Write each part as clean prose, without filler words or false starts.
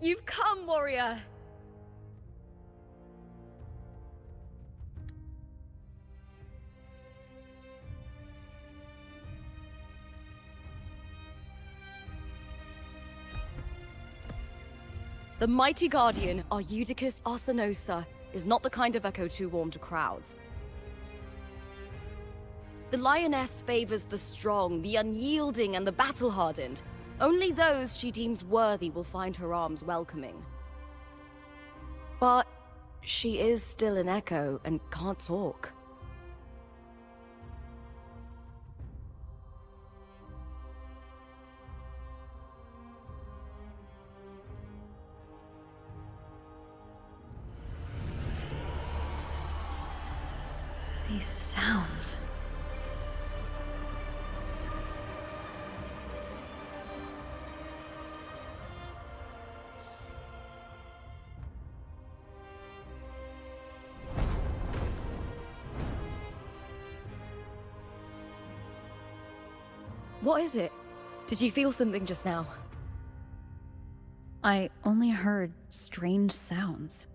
You've come, warrior! The mighty guardian, Arudicus Arsenosa, is not the kind of echo too warm to crowds. The lioness favors the strong, the unyielding, and the battle-hardened. Only those she deems worthy will find her arms welcoming. But she is still an echo and can't talk. These sounds. What is it? Did you feel something just now? I only heard strange sounds.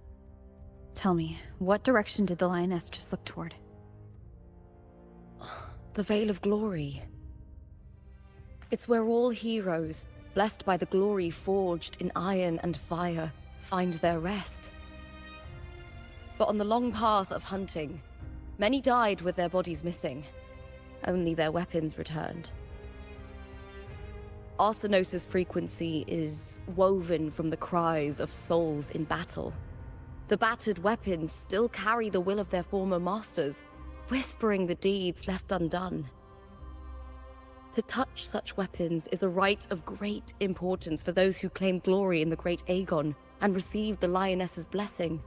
Tell me, what direction did the lioness just look toward? The Veil of Glory. It's where all heroes, blessed by the glory forged in iron and fire, find their rest. But on the long path of hunting, many died with their bodies missing. Only their weapons returned. Arsenosa's frequency is woven from the cries of souls in battle. The battered weapons still carry the will of their former masters, whispering the deeds left undone. To touch such weapons is a rite of great importance for those who claim glory in the great Aegon and receive the lioness's blessing.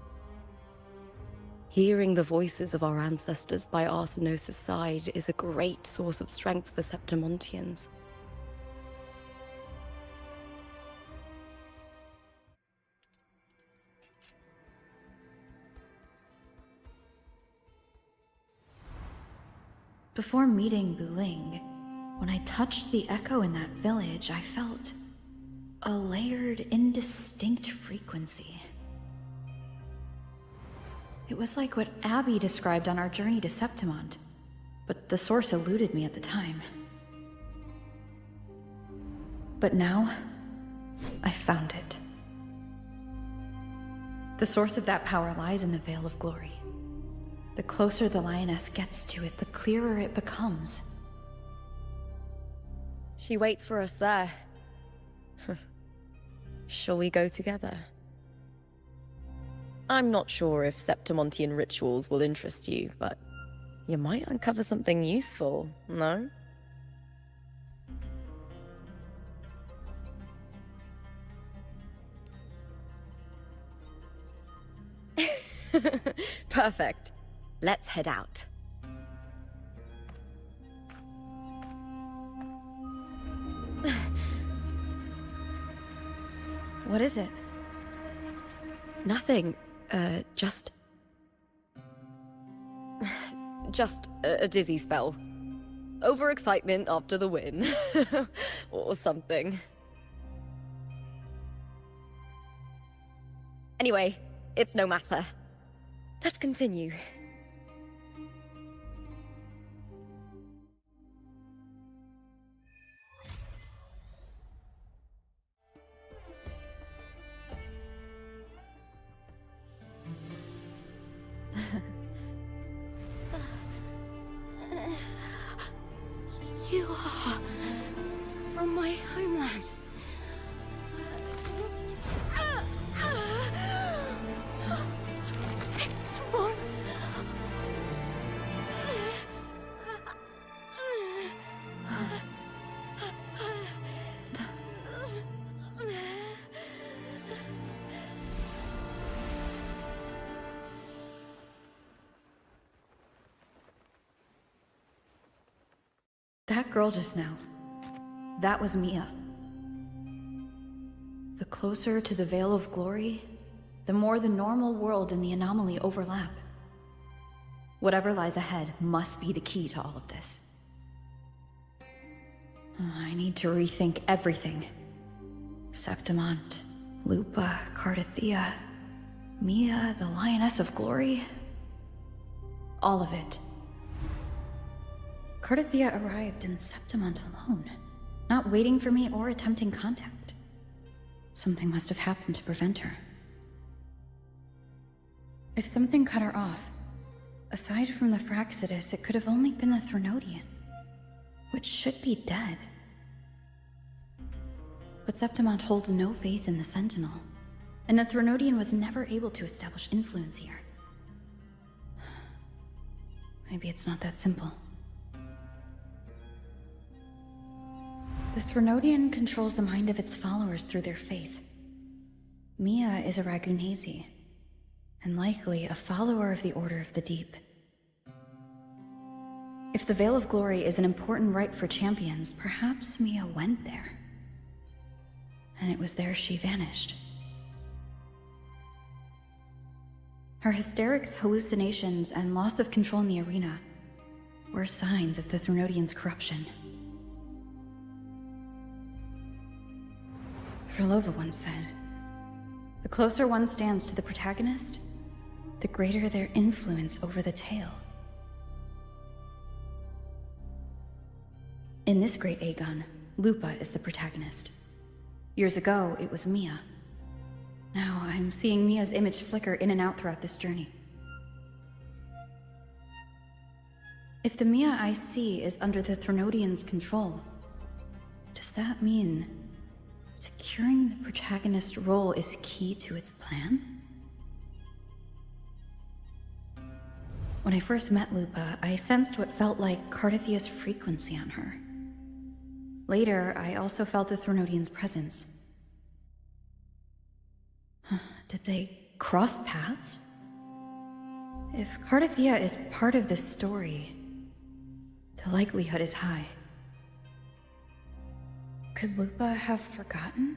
Hearing the voices of our ancestors by Arsenosa's side is a great source of strength for Septimontians. Before meeting Buling, when I touched the echo in that village, I felt a layered, indistinct frequency. It was like what Abby described on our journey to Septimont, but the source eluded me at the time. But now, I found it. The source of that power lies in the Veil of Glory. The closer the lioness gets to it, the clearer it becomes. She waits for us there. Shall we go together? I'm not sure if Septimontian rituals will interest you, but you might uncover something useful, no? Perfect. Let's head out. What is it? Nothing. Just a dizzy spell. Overexcitement after the win. Or something. Anyway, it's no matter. Let's continue. You are from my homeland. Septimont. That girl just now, that was Mia. The closer to the Veil of Glory, the more the normal world and the anomaly overlap. Whatever lies ahead must be the key to all of this. I need to rethink everything. Septimont, Lupa, Cartethyia, Mia, the Lioness of Glory. All of it. Cartethyia arrived in Septimont alone, not waiting for me or attempting contact. Something must have happened to prevent her. If something cut her off, aside from the Fraxidus, it could have only been the Threnodian, which should be dead. But Septimont holds no faith in the Sentinel, and the Threnodian was never able to establish influence here. Maybe it's not that simple. The Threnodian controls the mind of its followers through their faith. Mia is a Ragunesi, and likely a follower of the Order of the Deep. If the Veil of Glory is an important rite for champions, perhaps Mia went there. And it was there she vanished. Her hysterics, hallucinations, and loss of control in the arena were signs of the Threnodian's corruption. Frolova once said, "The closer one stands to the protagonist, the greater their influence over the tale." In this great Aegon, Lupa is the protagonist. Years ago, it was Mia. Now I'm seeing Mia's image flicker in and out throughout this journey. If the Mia I see is under the Threnodian's control, does that mean securing the protagonist role is key to its plan? When I first met Lupa, I sensed what felt like Cartethia's frequency on her. Later, I also felt the Threnodian's presence. Did they cross paths? If Cartethyia is part of this story, the likelihood is high. Could Lupa have forgotten?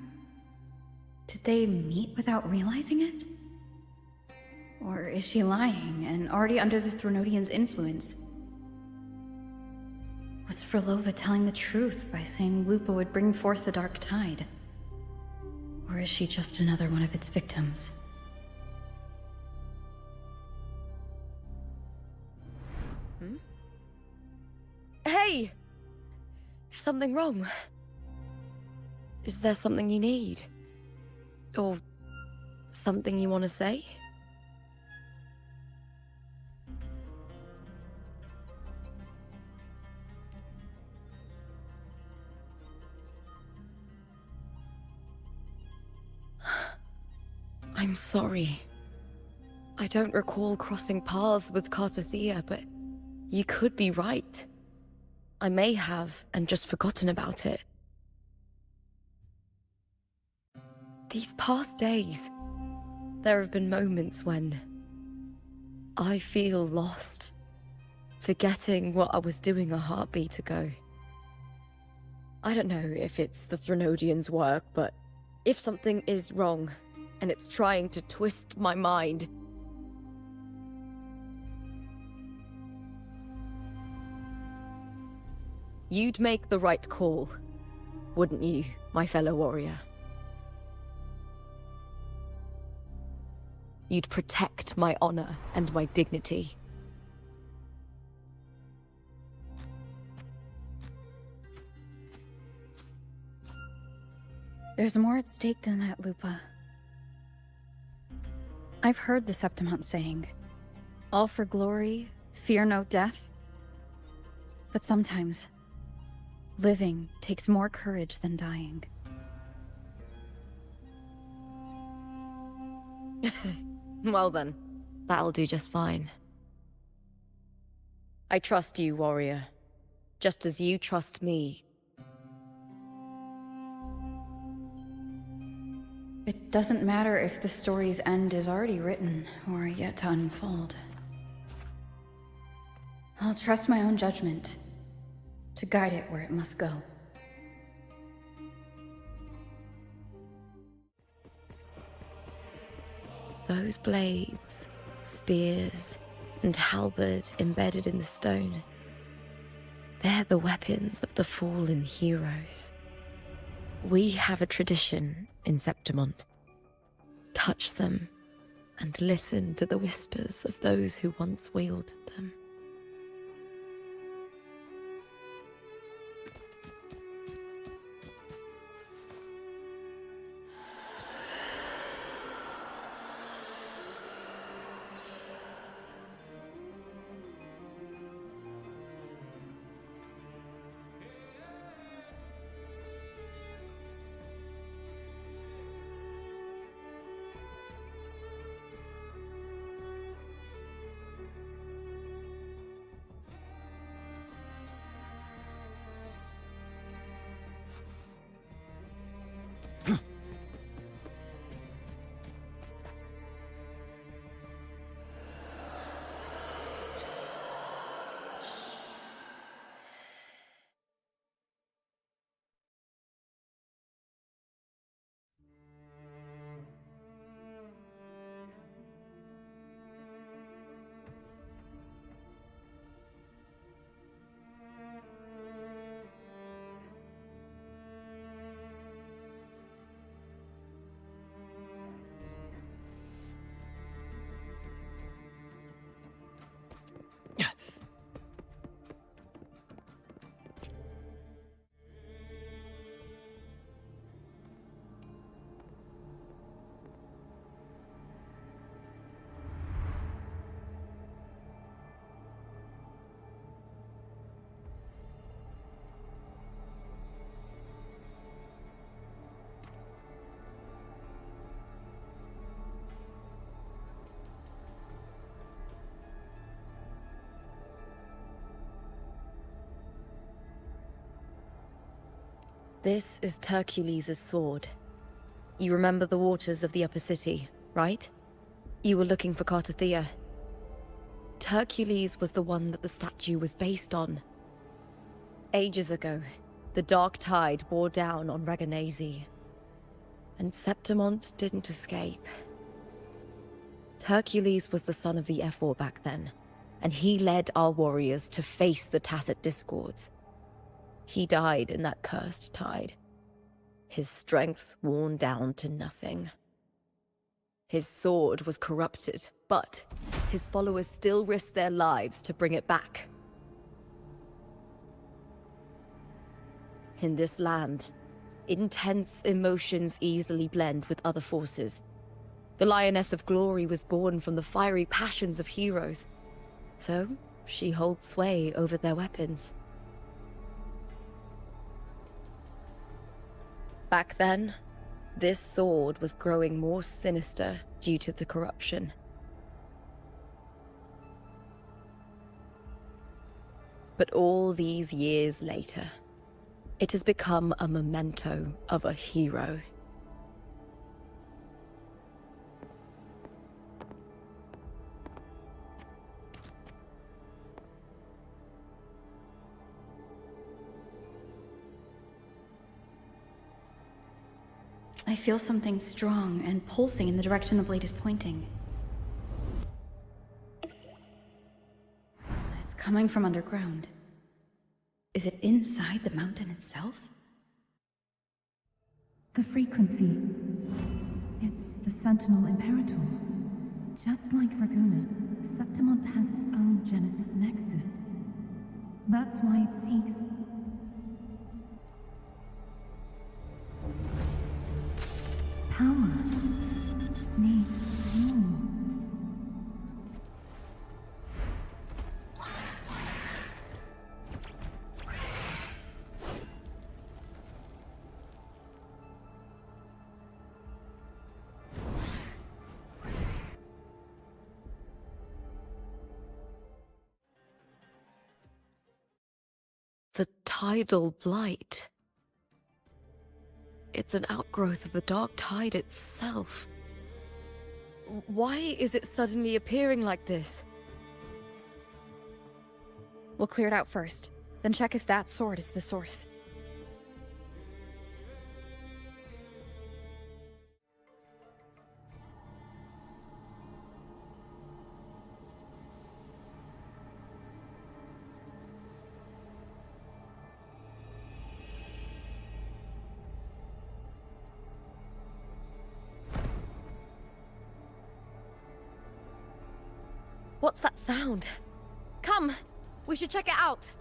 Did they meet without realizing it? Or is she lying and already under the Threnodian's influence? Was Frolova telling the truth by saying Lupa would bring forth the Dark Tide? Or is she just another one of its victims? Hey! Is something wrong? Is there something you need? Or something you want to say? I'm sorry. I don't recall crossing paths with Cartethyia, but you could be right. I may have, and just forgotten about it. These past days, there have been moments when I feel lost, forgetting what I was doing a heartbeat ago. I don't know if it's the Threnodian's work, but if something is wrong, and it's trying to twist my mind, you'd make the right call, wouldn't you, my fellow warrior? You'd protect my honor and my dignity. There's more at stake than that, Lupa. I've heard the Septimont saying, "All for glory, fear no death." But sometimes, living takes more courage than dying. Well then, that'll do just fine. I trust you, warrior, just as you trust me. It doesn't matter if the story's end is already written or yet to unfold. I'll trust my own judgment to guide it where it must go. Those blades, spears, and halberd embedded in the stone, they're the weapons of the fallen heroes. We have a tradition in Septimont. touch them, and listen to the whispers of those who once wielded them. This is Hercules' sword. You remember the waters of the upper city, right? You were looking for Cartethyia. Hercules was the one that the statue was based on. Ages ago, the dark tide bore down on Reganese, and Septimont didn't escape. Hercules was the son of the Ephor back then, and he led our warriors to face the Tacit Discords. He died in that cursed tide, his strength worn down to nothing. His sword was corrupted, but his followers still risked their lives to bring it back. In this land, intense emotions easily blend with other forces. The Lioness of Glory was born from the fiery passions of heroes, so she holds sway over their weapons. Back then, this sword was growing more sinister due to the corruption. But all these years later, it has become a memento of a hero. I feel something strong and pulsing in the direction the blade is pointing. It's coming from underground. Is it inside the mountain itself? The frequency. It's the Sentinel Imperator. Just like Raguna, Septimont has its own Genesis Nexus. That's why it seeks... power. Needs fuel. The tidal blight. It's an outgrowth of the dark tide itself. Why is it suddenly appearing like this? We'll clear it out first, then check if that sword is the source. What's that sound? Come! We should check it out!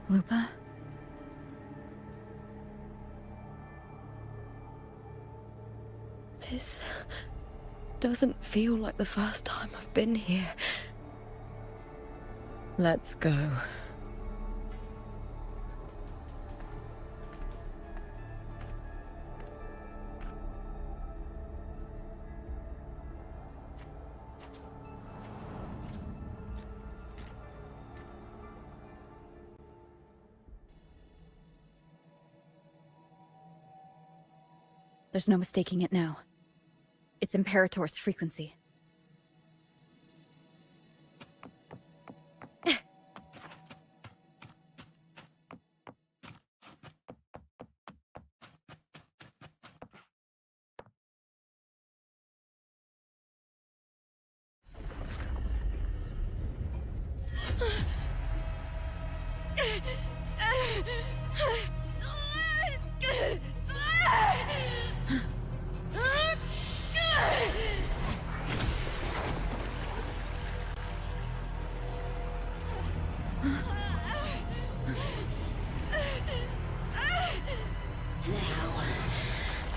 Lupa? This doesn't feel like the first time I've been here. Let's go. There's no mistaking it now. It's Imperator's frequency.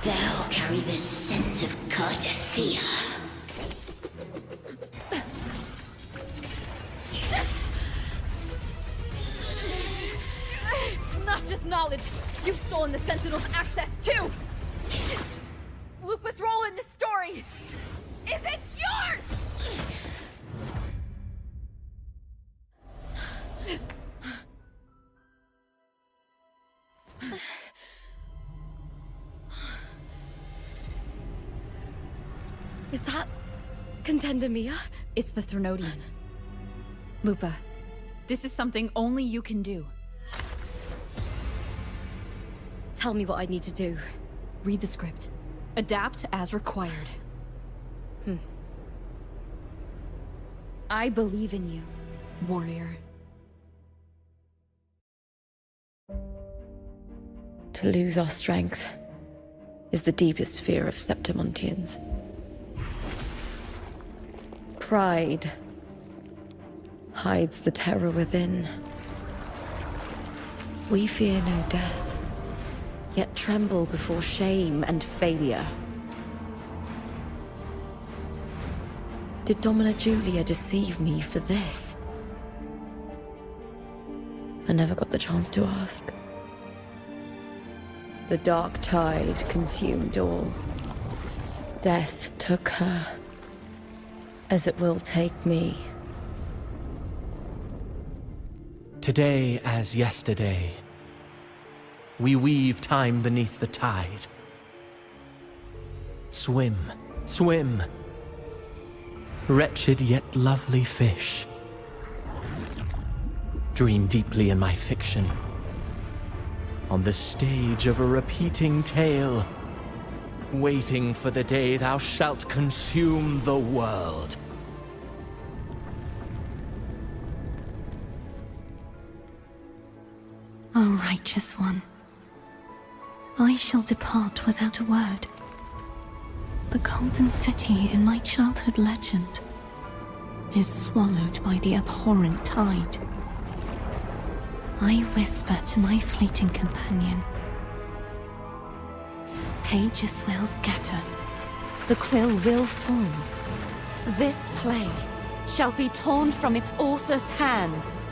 Thou carry the scent of Cartethyia. Not just knowledge! You've stolen the Sentinel's access too! Lupa's role in this story! Is it yours?! Is that Contender Mia? It's the Threnodian. Lupa, this is something only you can do. Tell me what I need to do. Read the script. Adapt as required. I believe in you, warrior. To lose our strength is the deepest fear of Septimontians. Pride hides the terror within. We fear no death, yet tremble before shame and failure. Did Domina Julia deceive me for this? I never got the chance to ask. The dark tide consumed all. Death took her, as it will take me. Today as yesterday, we weave time beneath the tide. Swim, swim, wretched yet lovely fish. Dream deeply in my fiction, on the stage of a repeating tale, waiting for the day thou shalt consume the world. O righteous one, I shall depart without a word. The golden city in my childhood legend is swallowed by the abhorrent tide. I whisper to my fleeting companion. Pages will scatter, the quill will form. This play shall be torn from its author's hands.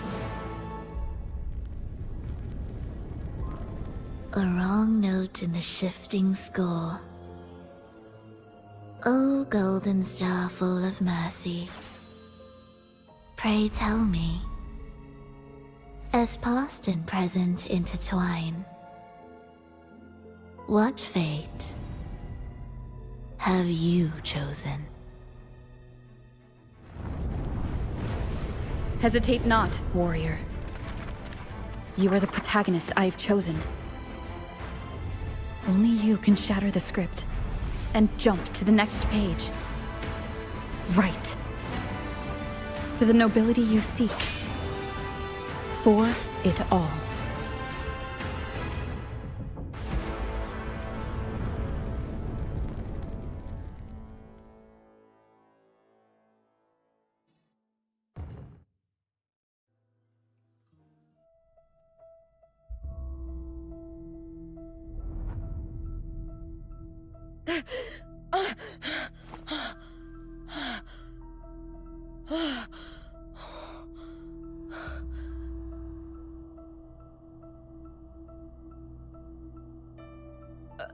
A wrong note in the shifting score. O golden star full of mercy, pray tell me, as past and present intertwine, what fate have you chosen? Hesitate not, warrior. You are the protagonist I have chosen. Only you can shatter the script and jump to the next page. Right. For the nobility you seek. For it all.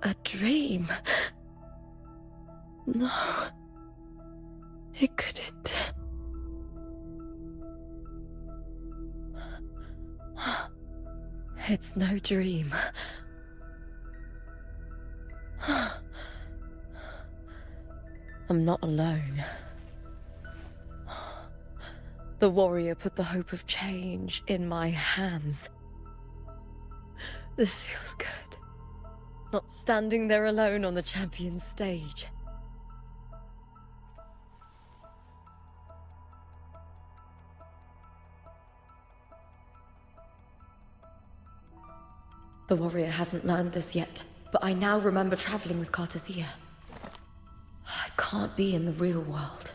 A dream? No. It couldn't. It's no dream. I'm not alone. The warrior put the hope of change in my hands. This feels good. Not standing there alone on the champion's stage. The warrior hasn't learned this yet, but I now remember traveling with Cartethyia. I can't be in the real world.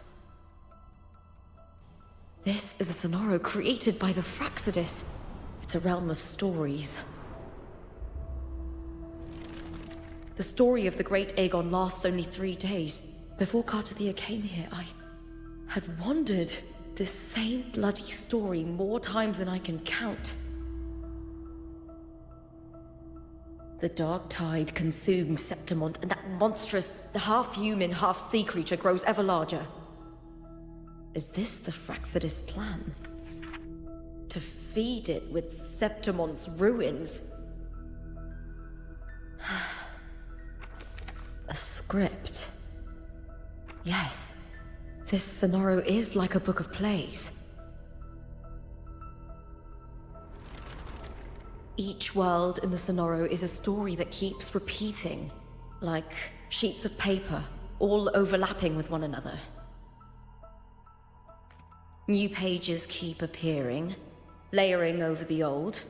This is a Sonoro created by the Fraxidus. It's a realm of stories. The story of the Great Aegon lasts only 3 days. Before Cartethyia came here, I had wandered this same bloody story more times than I can count. The dark tide consumed Septimont, and that monstrous, half-human, half-sea creature grows ever larger. Is this the Fraxidus plan? To feed it with Septimont's ruins? A script. Yes, this Sonoro is like a book of plays. Each world in the Sonoro is a story that keeps repeating, like sheets of paper, all overlapping with one another. New pages keep appearing, layering over the old,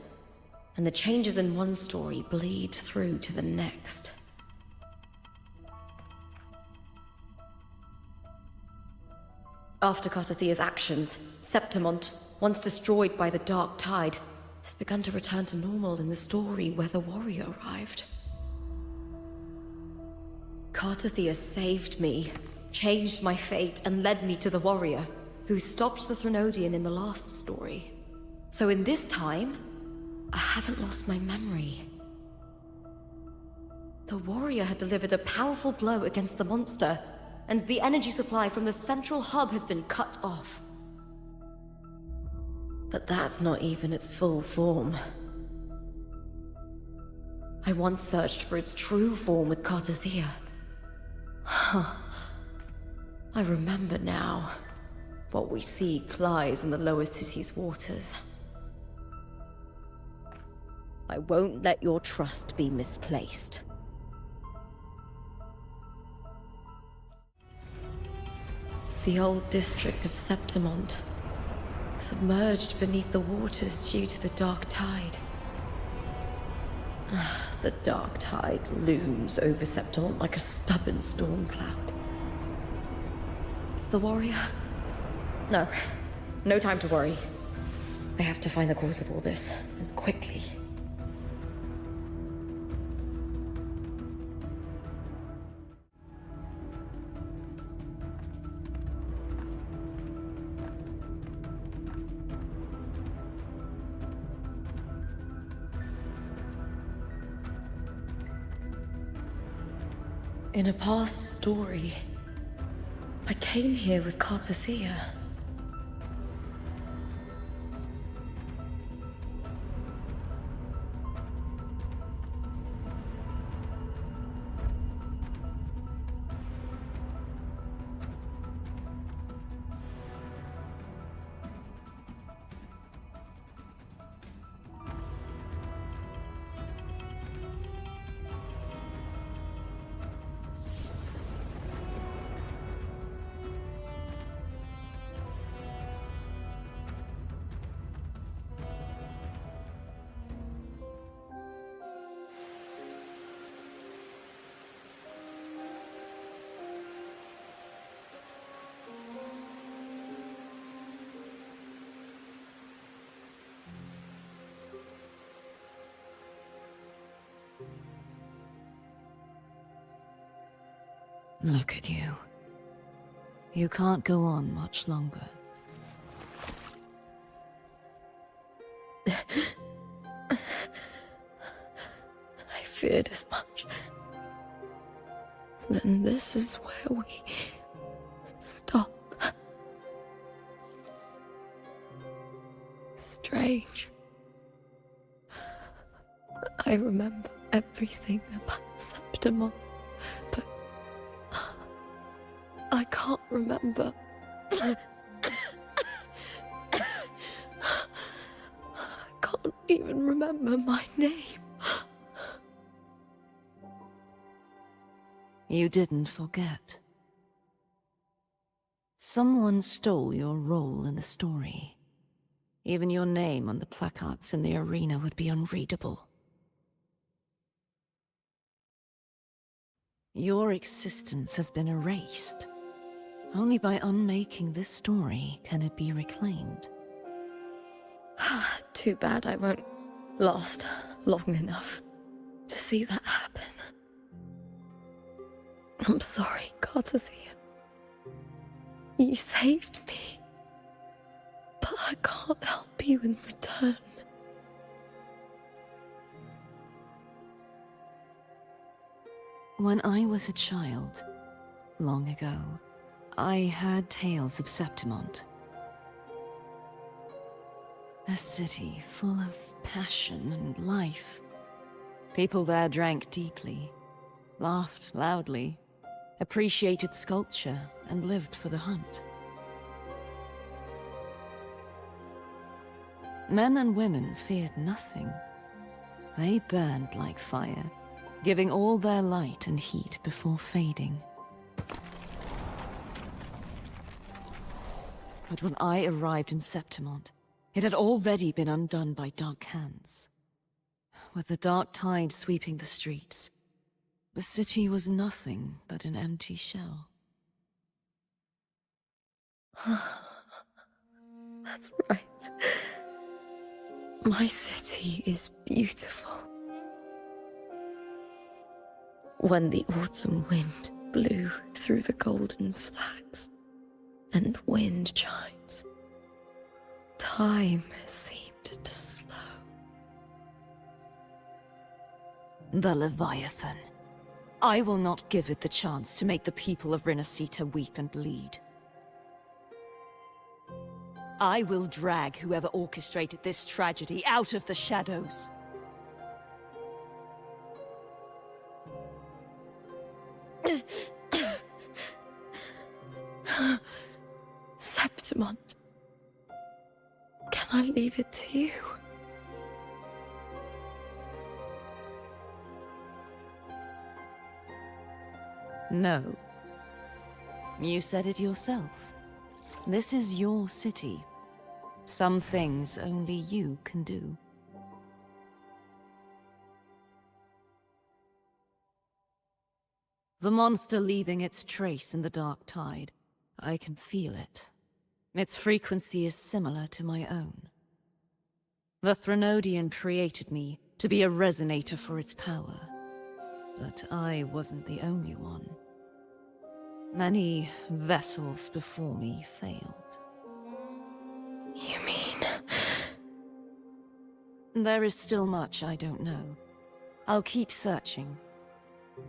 and the changes in one story bleed through to the next. After Cartethia's actions, Septimont, once destroyed by the dark tide, has begun to return to normal in the story where the warrior arrived. Cartethyia saved me, changed my fate, and led me to the warrior, who stopped the Threnodian in the last story. So in this time, I haven't lost my memory. The warrior had delivered a powerful blow against the monster, and the energy supply from the central hub has been cut off. But that's not even its full form. I once searched for its true form with Cartethyia. I remember now. What we seek lies in the lower city's waters. I won't let your trust be misplaced. The old district of Septimont, submerged beneath the waters due to the dark tide. The dark tide looms over Septimont like a stubborn storm cloud. Is the warrior? No. No time to worry. I have to find the cause of all this, and quickly. In a past story, I came here with Cartethyia. Look at you. You can't go on much longer. I feared as much. Then this is where we stop. Strange. I remember everything about Septimont, but I can't remember. I can't even remember my name. You didn't forget. Someone stole your role in the story. Even your name on the placards in the arena would be unreadable. Your existence has been erased. Only by unmaking this story can it be reclaimed. Too bad I won't last long enough to see that happen. I'm sorry, Cartethyia. You saved me. But I can't help you in return. When I was a child, long ago, I heard tales of Septimont. A city full of passion and life. People there drank deeply, laughed loudly, appreciated sculpture, and lived for the hunt. Men and women feared nothing. They burned like fire, giving all their light and heat before fading. But when I arrived in Septimont, it had already been undone by dark hands. With the dark tide sweeping the streets, the city was nothing but an empty shell. That's right. My city is beautiful. When the autumn wind blew through the golden flags and wind chimes, time seemed to slow. The Leviathan. I will not give it the chance to make the people of Rinasita weep and bleed. I will drag whoever orchestrated this tragedy out of the shadows. Septimont. Can I leave it to you? No. You said it yourself. This is your city. Some things only you can do. The monster leaving its trace in the dark tide. I can feel it. Its frequency is similar to my own. The Threnodian created me to be a resonator for its power. But I wasn't the only one. Many vessels before me failed. You mean... There is still much I don't know. I'll keep searching.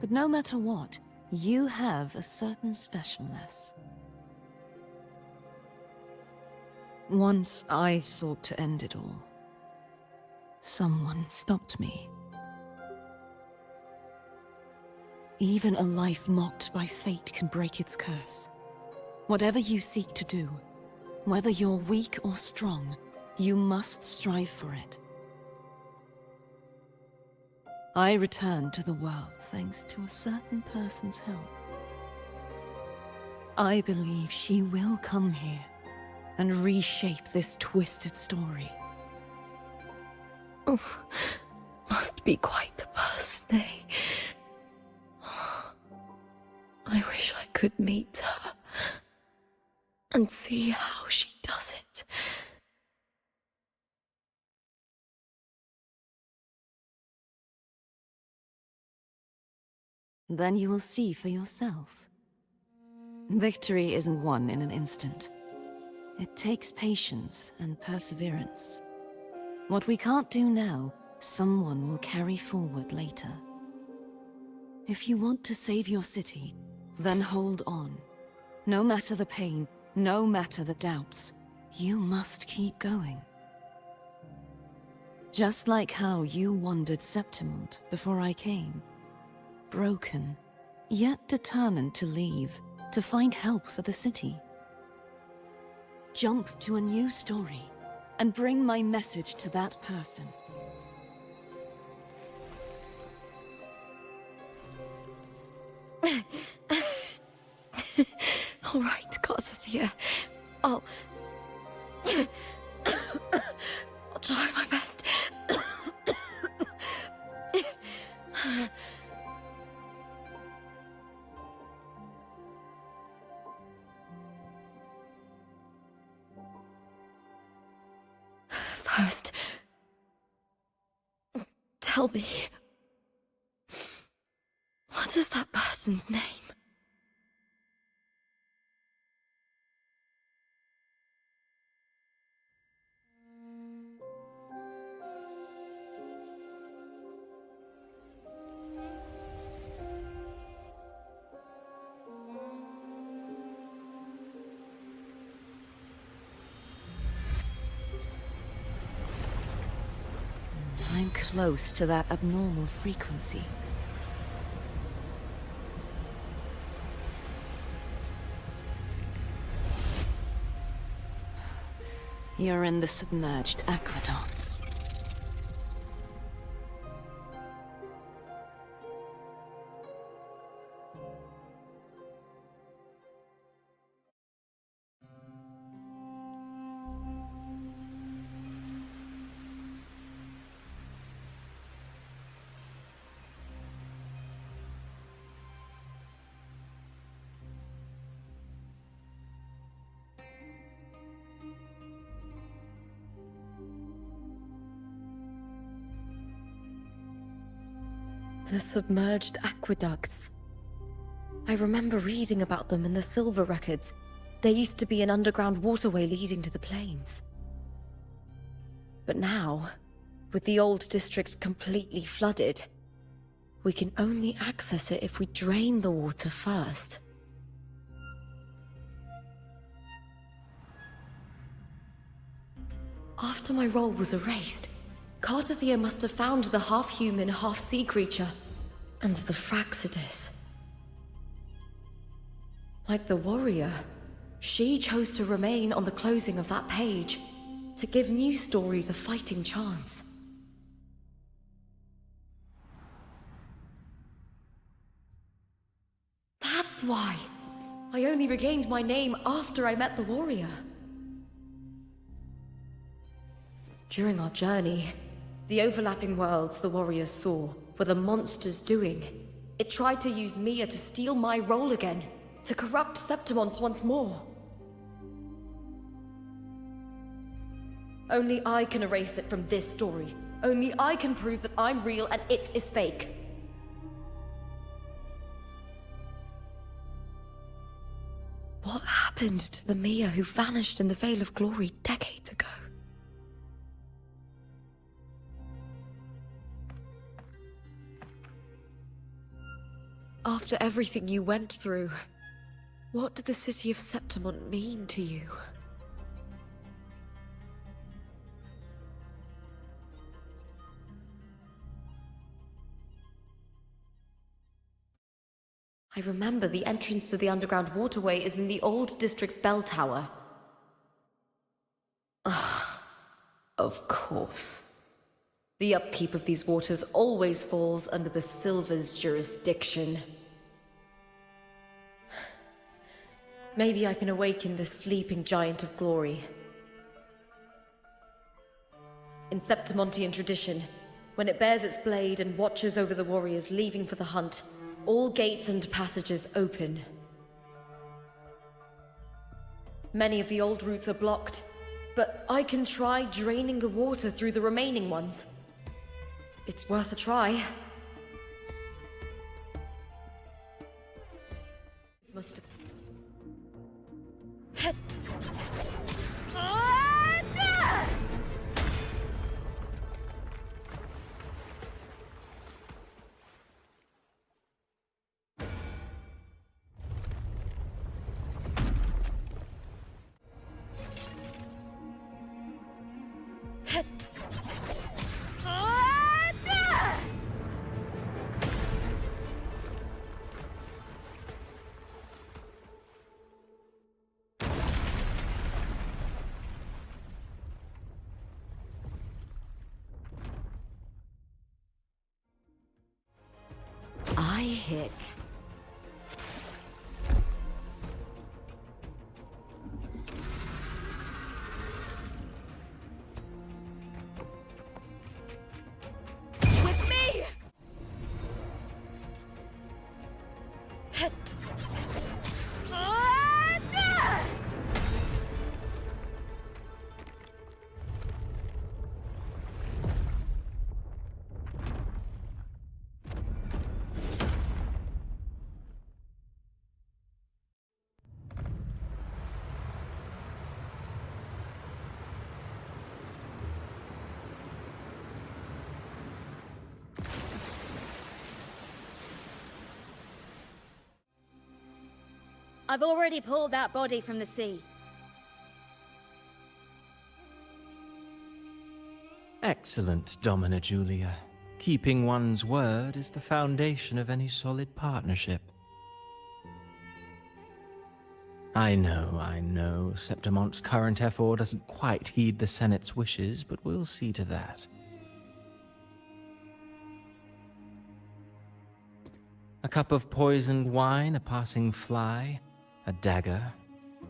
But no matter what, You have a certain specialness. Once I sought to end it all. Someone stopped me. Even a life mocked by fate can break its curse. Whatever you seek to do, whether you're weak or strong, you must strive for it. I returned to the world thanks to a certain person's help. I believe she will come here and reshape this twisted story. Oh, must be quite the person, eh? I wish I could meet her and see how she does it. Then you will see for yourself. Victory isn't won in an instant. It takes patience and perseverance. What we can't do now, someone will carry forward later. If you want to save your city, then hold on. No matter the pain, no matter the doubts, you must keep going. Just like how you wandered Septimont before I came. Broken, yet determined to leave, to find help for the city. Jump to a new story, and bring my message to that person. All right, Cartethyia. I'll try my best. First, tell me, what is that person's name? I'm close to that abnormal frequency. You're in the submerged aqueducts. The submerged aqueducts. I remember reading about them in the Silver records. There used to be an underground waterway leading to the plains. But now, with the old district completely flooded, we can only access it if we drain the water first. After my role was erased, Cartethyia must have found the half-human, half-sea creature, and the Fraxidus. Like the warrior, she chose to remain on the closing of that page, to give new stories a fighting chance. That's why I only regained my name after I met the warrior. During our journey, the overlapping worlds the warriors saw were the monsters doing. It tried to use Mia to steal my role again, to corrupt Septimont once more. Only I can erase it from this story. Only I can prove that I'm real and it is fake. What happened to the Mia who vanished in the Veil of Glory decades ago? After everything you went through, what did the city of Septimont mean to you? I remember the entrance to the underground waterway is in the old district's bell tower. Ah, of course. The upkeep of these waters always falls under the Silver's jurisdiction. Maybe I can awaken the sleeping giant of glory. In Septimontian tradition, when it bears its blade and watches over the warriors leaving for the hunt, all gates and passages open. Many of the old routes are blocked, but I can try draining the water through the remaining ones. It's worth a try. It must hick. With me! I've already pulled that body from the sea. Excellent, Domina Julia. Keeping one's word is the foundation of any solid partnership. I know, Septimont's current effort doesn't quite heed the Senate's wishes, but we'll see to that. A cup of poisoned wine, a passing fly, a dagger.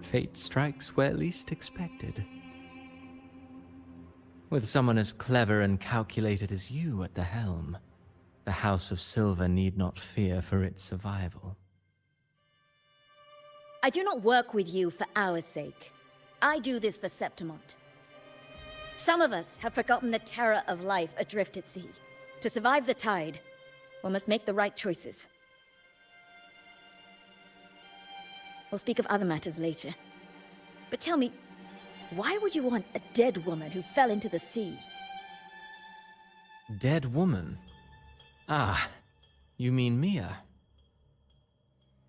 Fate strikes where least expected. With someone as clever and calculated as you at the helm, the House of Silver need not fear for its survival. I do not work with you for our sake. I do this for Septimont. Some of us have forgotten the terror of life adrift at sea. To survive the tide, one must make the right choices. We'll speak of other matters later. But tell me, why would you want a dead woman who fell into the sea? Dead woman? Ah, you mean Mia?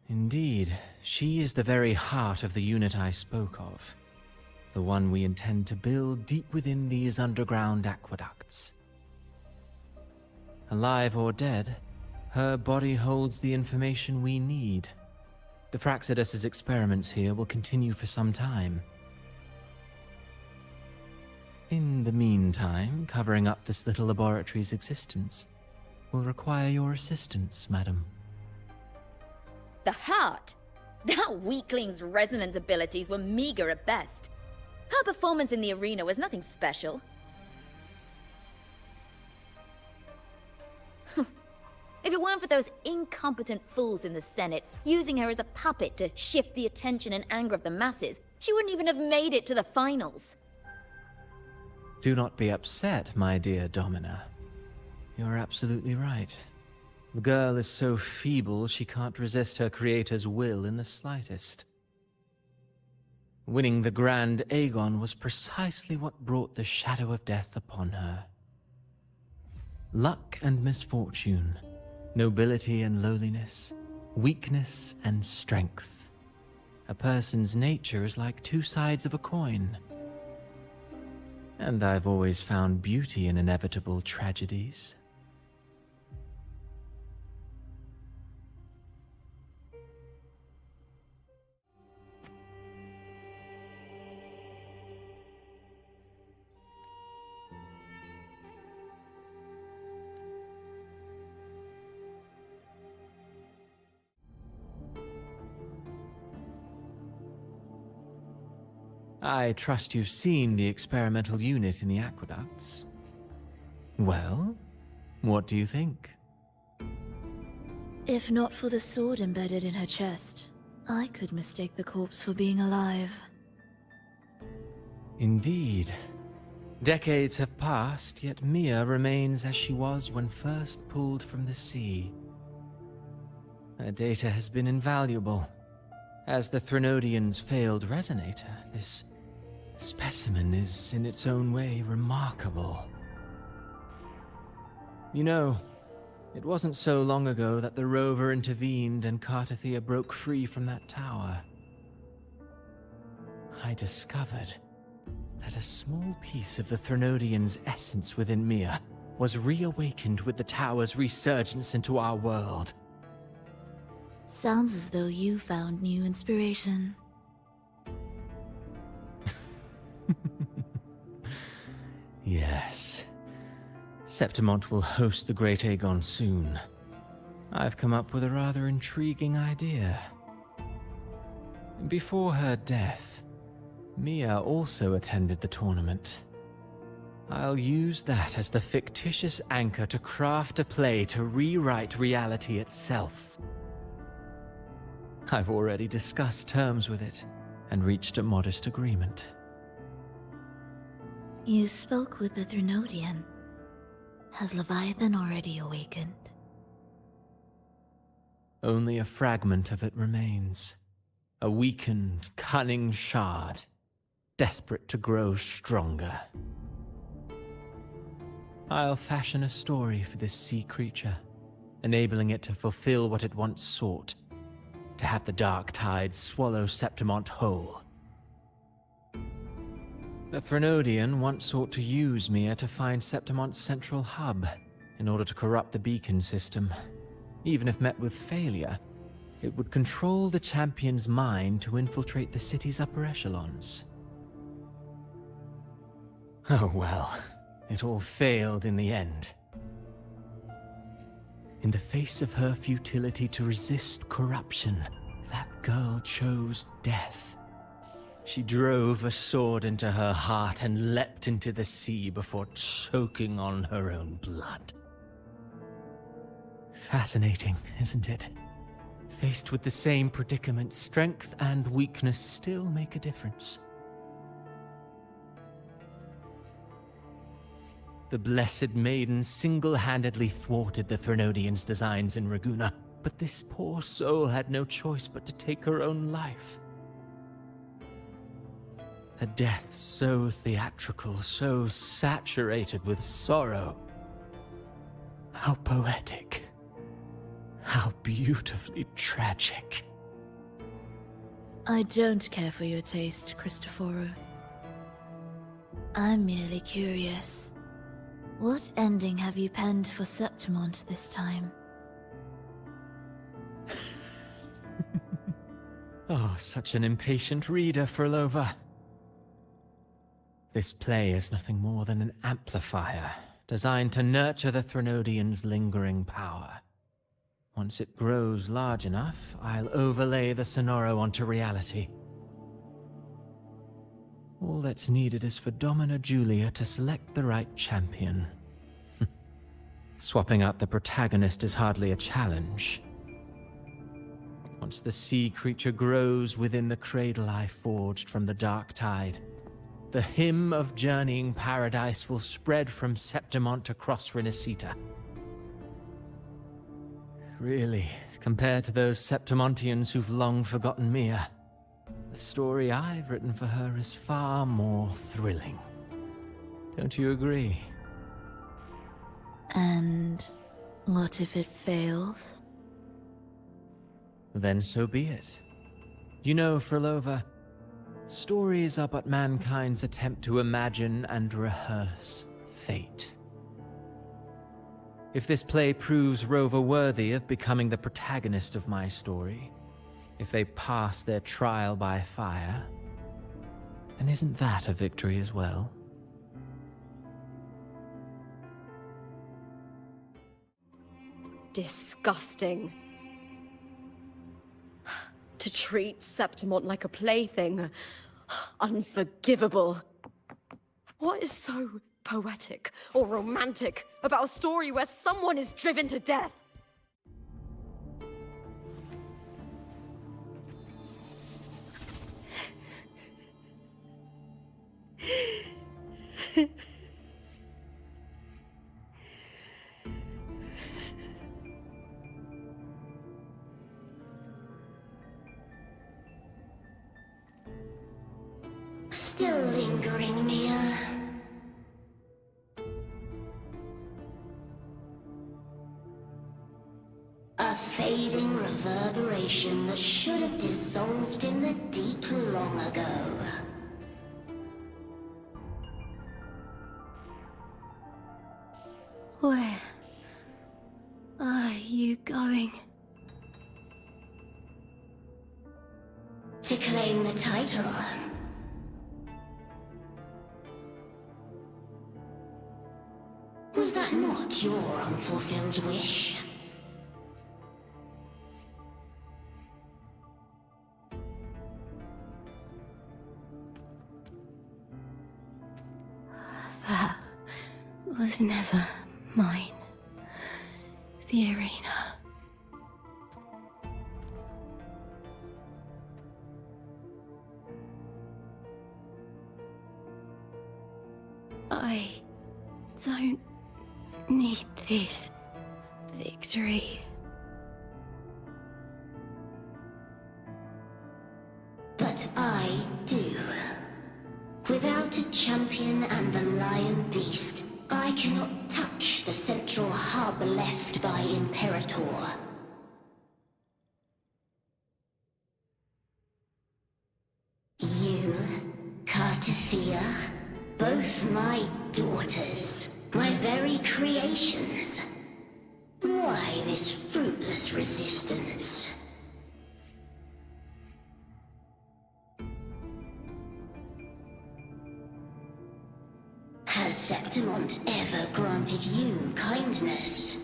Indeed, she is the very heart of the unit I spoke of. The one we intend to build deep within these underground aqueducts. Alive or dead, her body holds the information we need. The Fraxidus's experiments here will continue for some time. In the meantime, covering up this little laboratory's existence will require your assistance, madam. The heart? That weakling's resonance abilities were meager at best. Her performance in the arena was nothing special. If it weren't for those incompetent fools in the Senate using her as a puppet to shift the attention and anger of the masses, she wouldn't even have made it to the finals. Do not be upset, my dear Domina. You're absolutely right. The girl is so feeble she can't resist her creator's will in the slightest. Winning the Grand Aegon was precisely what brought the shadow of death upon her. Luck and misfortune, nobility and lowliness, weakness and strength. A person's nature is like two sides of a coin. And I've always found beauty in inevitable tragedies. I trust you've seen the experimental unit in the aqueducts. Well, what do you think? If not for the sword embedded in her chest, I could mistake the corpse for being alive. Indeed. Decades have passed, yet Mia remains as she was when first pulled from the sea. Her data has been invaluable. As the Threnodian's failed resonator, this specimen is in its own way remarkable. You know, it wasn't so long ago that the rover intervened and Cartethyia broke free from that tower. I discovered that a small piece of the Threnodian's essence within Mia was reawakened with the tower's resurgence into our world. Sounds as though you found new inspiration. Yes. Septimont will host the Great Aegon soon. I've come up with a rather intriguing idea. Before her death, Mia also attended the tournament. I'll use that as the fictitious anchor to craft a play to rewrite reality itself. I've already discussed terms with it, and reached a modest agreement. You spoke with the Threnodian. Has Leviathan already awakened? Only a fragment of it remains. A weakened, cunning shard, desperate to grow stronger. I'll fashion a story for this sea creature, enabling it to fulfill what it once sought. To have the dark tide swallow Septimont whole. The Threnodian once sought to use Mia to find Septimont's central hub in order to corrupt the beacon system. Even if met with failure, it would control the champion's mind to infiltrate the city's upper echelons. Oh well, it all failed in the end. In the face of her futility to resist corruption, that girl chose death. She drove a sword into her heart and leapt into the sea before choking on her own blood. Fascinating, isn't it? Faced with the same predicament, strength and weakness still make a difference. The Blessed Maiden single-handedly thwarted the Threnodian's designs in Raguna, but this poor soul had no choice but to take her own life. A death so theatrical, so saturated with sorrow. How poetic. How beautifully tragic. I don't care for your taste, Cristoforo. I'm merely curious. What ending have you penned for Septimont this time? Oh, such an impatient reader, Frolova. This play is nothing more than an amplifier, designed to nurture the Threnodian's lingering power. Once it grows large enough, I'll overlay the Sonoro onto reality. All that's needed is for Domina Julia to select the right champion. Swapping out the protagonist is hardly a challenge. Once the sea creature grows within the cradle I forged from the dark tide, the hymn of journeying paradise will spread from Septimont across Renacita. Really, compared to those Septimontians who've long forgotten Mia, the story I've written for her is far more thrilling. Don't you agree? And what if it fails? Then so be it. You know, Frolova, stories are but mankind's attempt to imagine and rehearse fate. If this play proves Rover worthy of becoming the protagonist of my story, if they pass their trial by fire, then isn't that a victory as well? Disgusting. To treat Septimont like a plaything. Unforgivable. What is so poetic or romantic about a story where someone is driven to death? Still lingering, Mia. A fading reverberation that should have dissolved in the deep long ago. Where are you going? To claim the title. Was that not your unfulfilled wish? That was never mine. The arena. I don't need this victory. But I do. Without a champion and the lion beast, I cannot touch the central hub left by Imperator. You, Cartethyia, both my daughters, my very creations. Why this fruitless resistance? Has Septimont ever granted you kindness?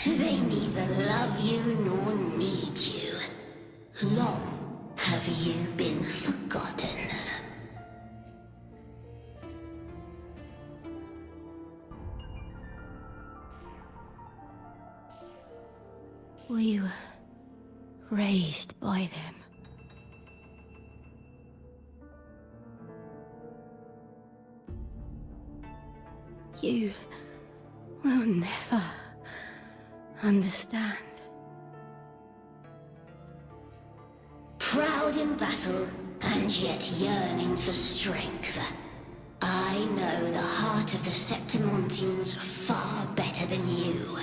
They neither love you nor need you. Long have you been forgotten. We were raised by them. You will never understand. Proud in battle, and yet yearning for strength. I know the heart of the Septimontians far better than you.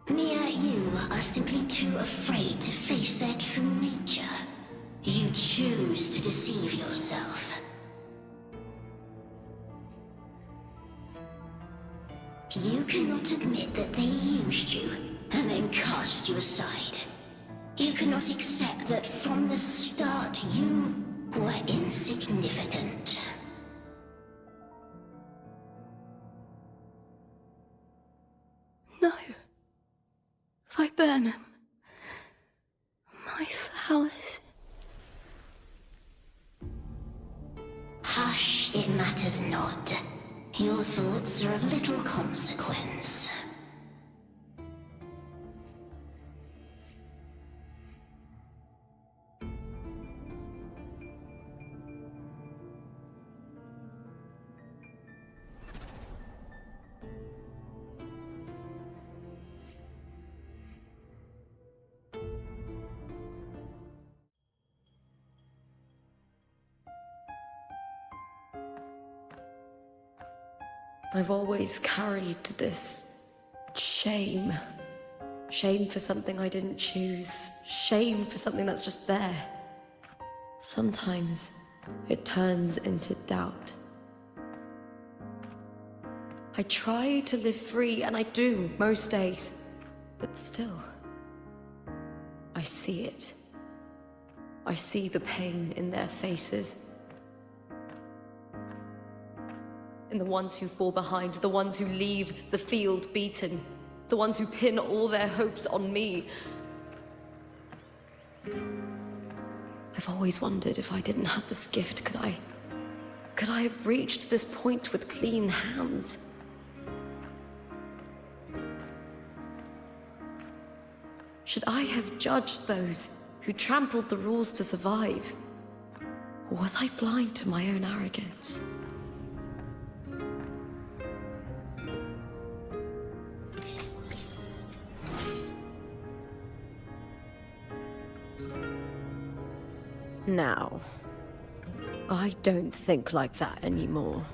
Mia, you are simply too afraid to face their true nature. You choose to deceive yourself. You cannot admit that they used you, and then cast you aside. You cannot accept that from the start you were insignificant. No. Viburnum. My flowers. Hush, it matters not. Your thoughts are of little consequence. I've always carried this shame. Shame for something I didn't choose. Shame for something that's just there. Sometimes it turns into doubt. I try to live free, and I do most days. But still, I see it. I see the pain in their faces. In the ones who fall behind, the ones who leave the field beaten, the ones who pin all their hopes on me. I've always wondered if I didn't have this gift, could I have reached this point with clean hands? Should I have judged those who trampled the rules to survive? Or was I blind to my own arrogance? Now, I don't think like that anymore.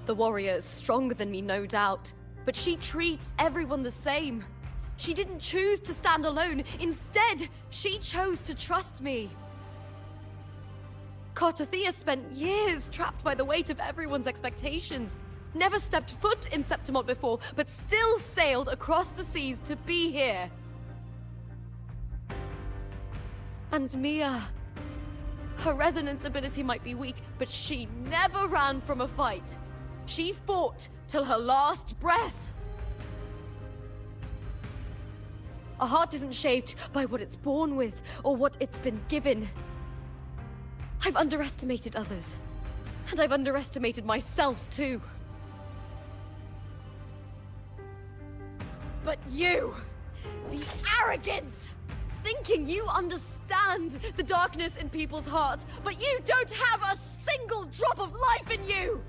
The warrior is stronger than me, no doubt, but she treats everyone the same. She didn't choose to stand alone. Instead, she chose to trust me. Cartethyia spent years trapped by the weight of everyone's expectations. Never stepped foot in Septimont before, but still sailed across the seas to be here. And Mia, her resonance ability might be weak, but she never ran from a fight. She fought till her last breath. A heart isn't shaped by what it's born with or what it's been given. I've underestimated others, and I've underestimated myself too. But you, the arrogance, thinking you understand the darkness in people's hearts, but you don't have a single drop of life in you!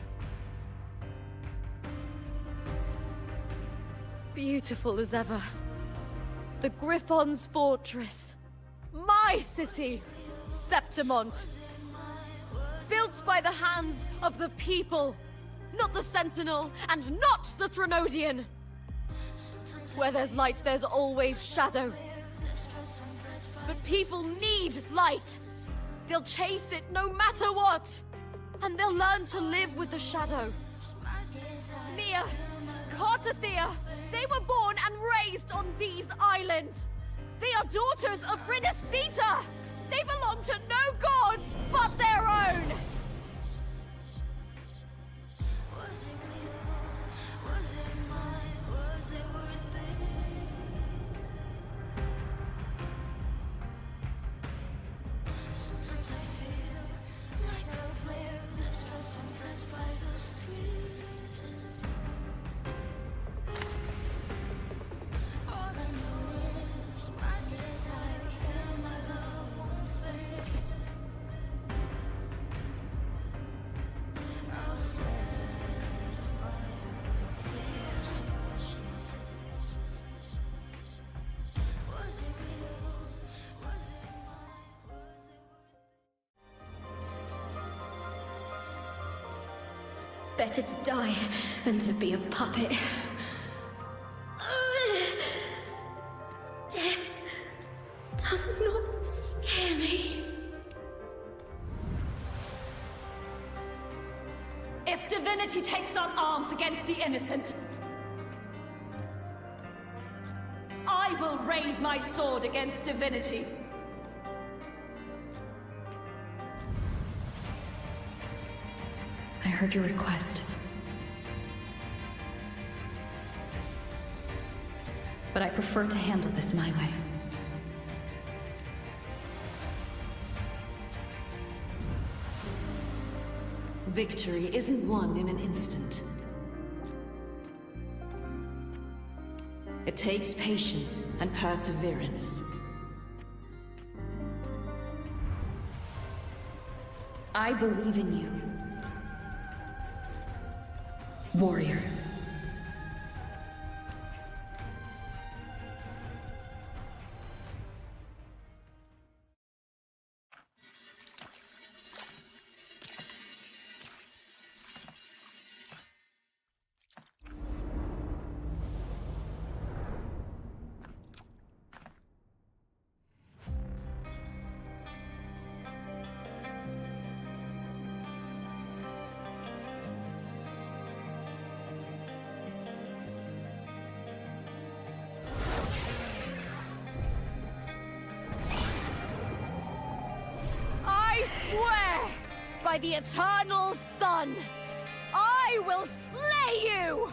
Beautiful as ever. The Griffon's fortress. My city, Septimont. Built by the hands of the people. Not the Sentinel, and not the Threnodian. Where there's light, there's always shadow. But people need light. They'll chase it no matter what. And they'll learn to live with the shadow. Mia, Cartethyia, they were born and raised on these islands. They are daughters of Brinacita. They belong to no gods but their own. Better to die than to be a puppet. Death does not scare me. If divinity takes up arms against the innocent, I will raise my sword against divinity. I heard your request. But I prefer to handle this my way. Victory isn't won in an instant. It takes patience and perseverance. I believe in you, warrior. by the eternal sun! I will slay you!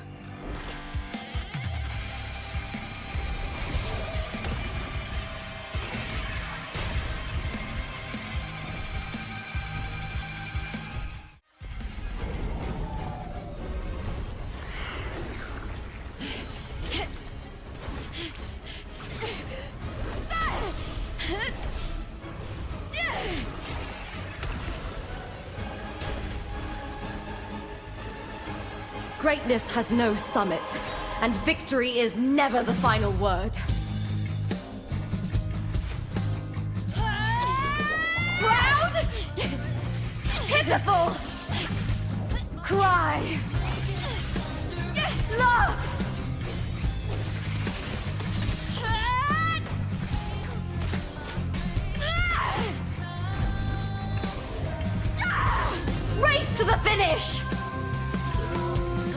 Greatness has no summit, and victory is never the final word. Proud! Pitiful! Cry! Love! Race to the finish!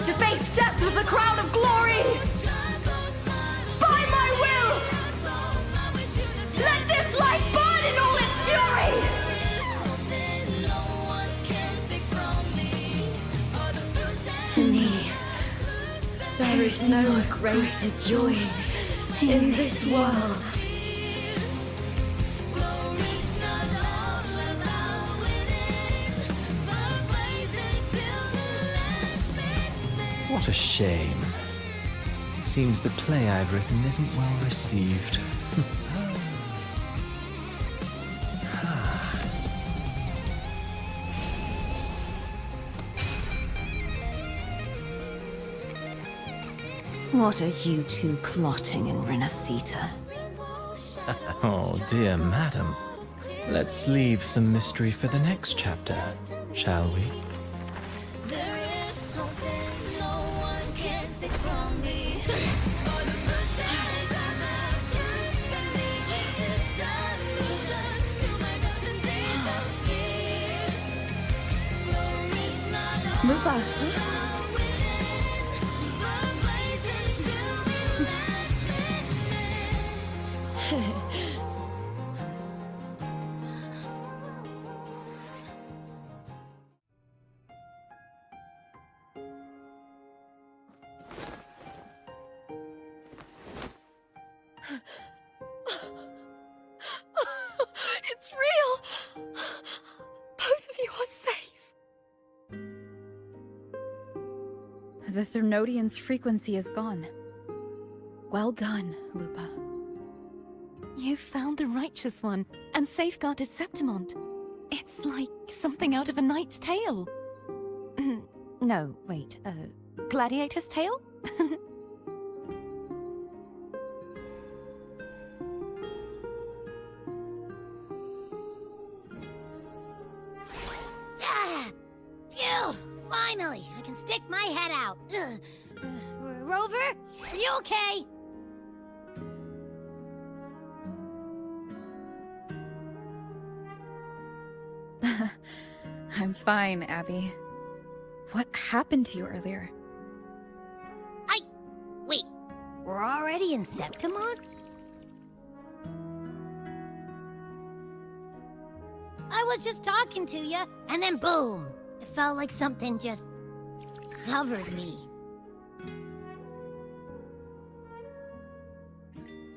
To face death with the crown of glory! By my will! Let this light burn in all its fury! To me, there is no greater joy in this world. What a shame. Seems the play I've written isn't well received. What are you two plotting in Renacita? Oh, dear madam. Let's leave some mystery for the next chapter, shall we? Lupa. It's real! Both of you are safe! The Threnodian's frequency is gone. Well done, Lupa. You found the righteous one and safeguarded Septimont. It's like something out of a knight's tale. No, wait, gladiator's tale? Phew! Finally, I can stick my head out. Rover, are you okay? I'm fine, Abby. What happened to you earlier? Wait, we're already in Septimont? I was just talking to you, and then boom! It felt like something just covered me.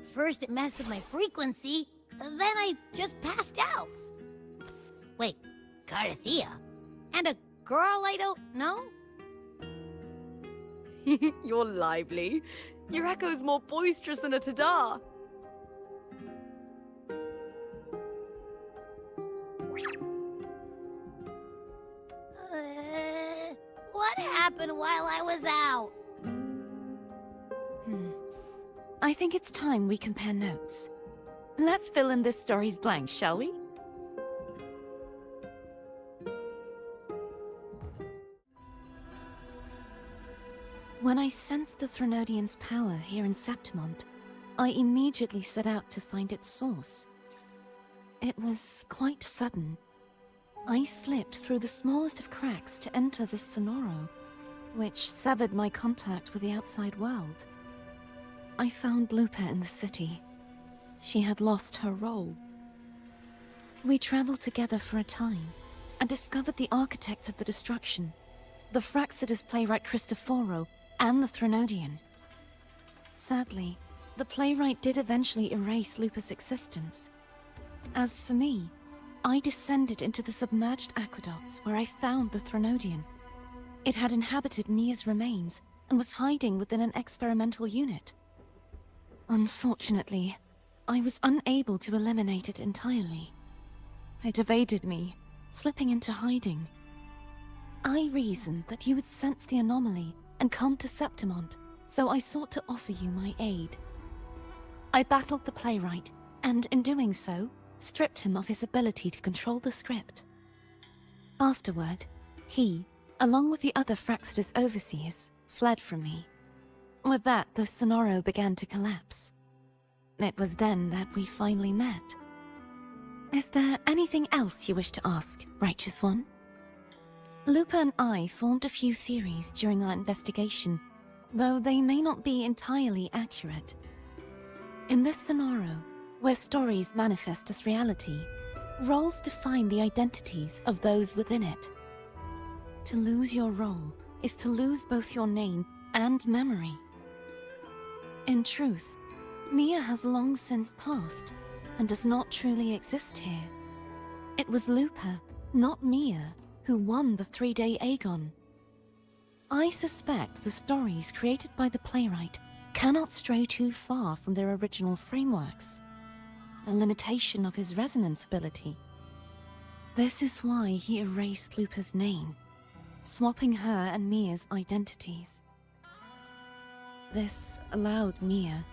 First it messed with my frequency, then I just passed out. Wait, Cartethyia? And a girl I don't know? You're lively. Your echo's more boisterous than a tada. What happened while I was out? I think it's time we compare notes. Let's fill in this story's blanks, shall we? When I sensed the Threnodian's power here in Septimont, I immediately set out to find its source. It was quite sudden. I slipped through the smallest of cracks to enter this Sonoro, which severed my contact with the outside world. I found Lupa in the city. She had lost her role. We traveled together for a time, and discovered the architects of the destruction, the Fraxidus playwright Christoforo and the Threnodian. Sadly, the playwright did eventually erase Lupa's existence. As for me, I descended into the submerged aqueducts where I found the Threnodian. It had inhabited Mia's remains and was hiding within an experimental unit. Unfortunately, I was unable to eliminate it entirely. It evaded me, slipping into hiding. I reasoned that you would sense the anomaly and come to Septimont, so I sought to offer you my aid. I battled the playwright, and in doing so, stripped him of his ability to control the script. Afterward, he, along with the other Fraxidus overseers, fled from me. With that, the Sonoro began to collapse. It was then that we finally met. Is there anything else you wish to ask, Righteous One? Lupa and I formed a few theories during our investigation, though they may not be entirely accurate. In this Sonoro, where stories manifest as reality, roles define the identities of those within it. To lose your role is to lose both your name and memory. In truth, Mia has long since passed and does not truly exist here. It was Lupa, not Mia, who won the 3-day Aegon. I suspect the stories created by the playwright cannot stray too far from their original frameworks, a limitation of his resonance ability. This is why he erased Lupa's name, swapping her and Mia's identities. This allowed Mia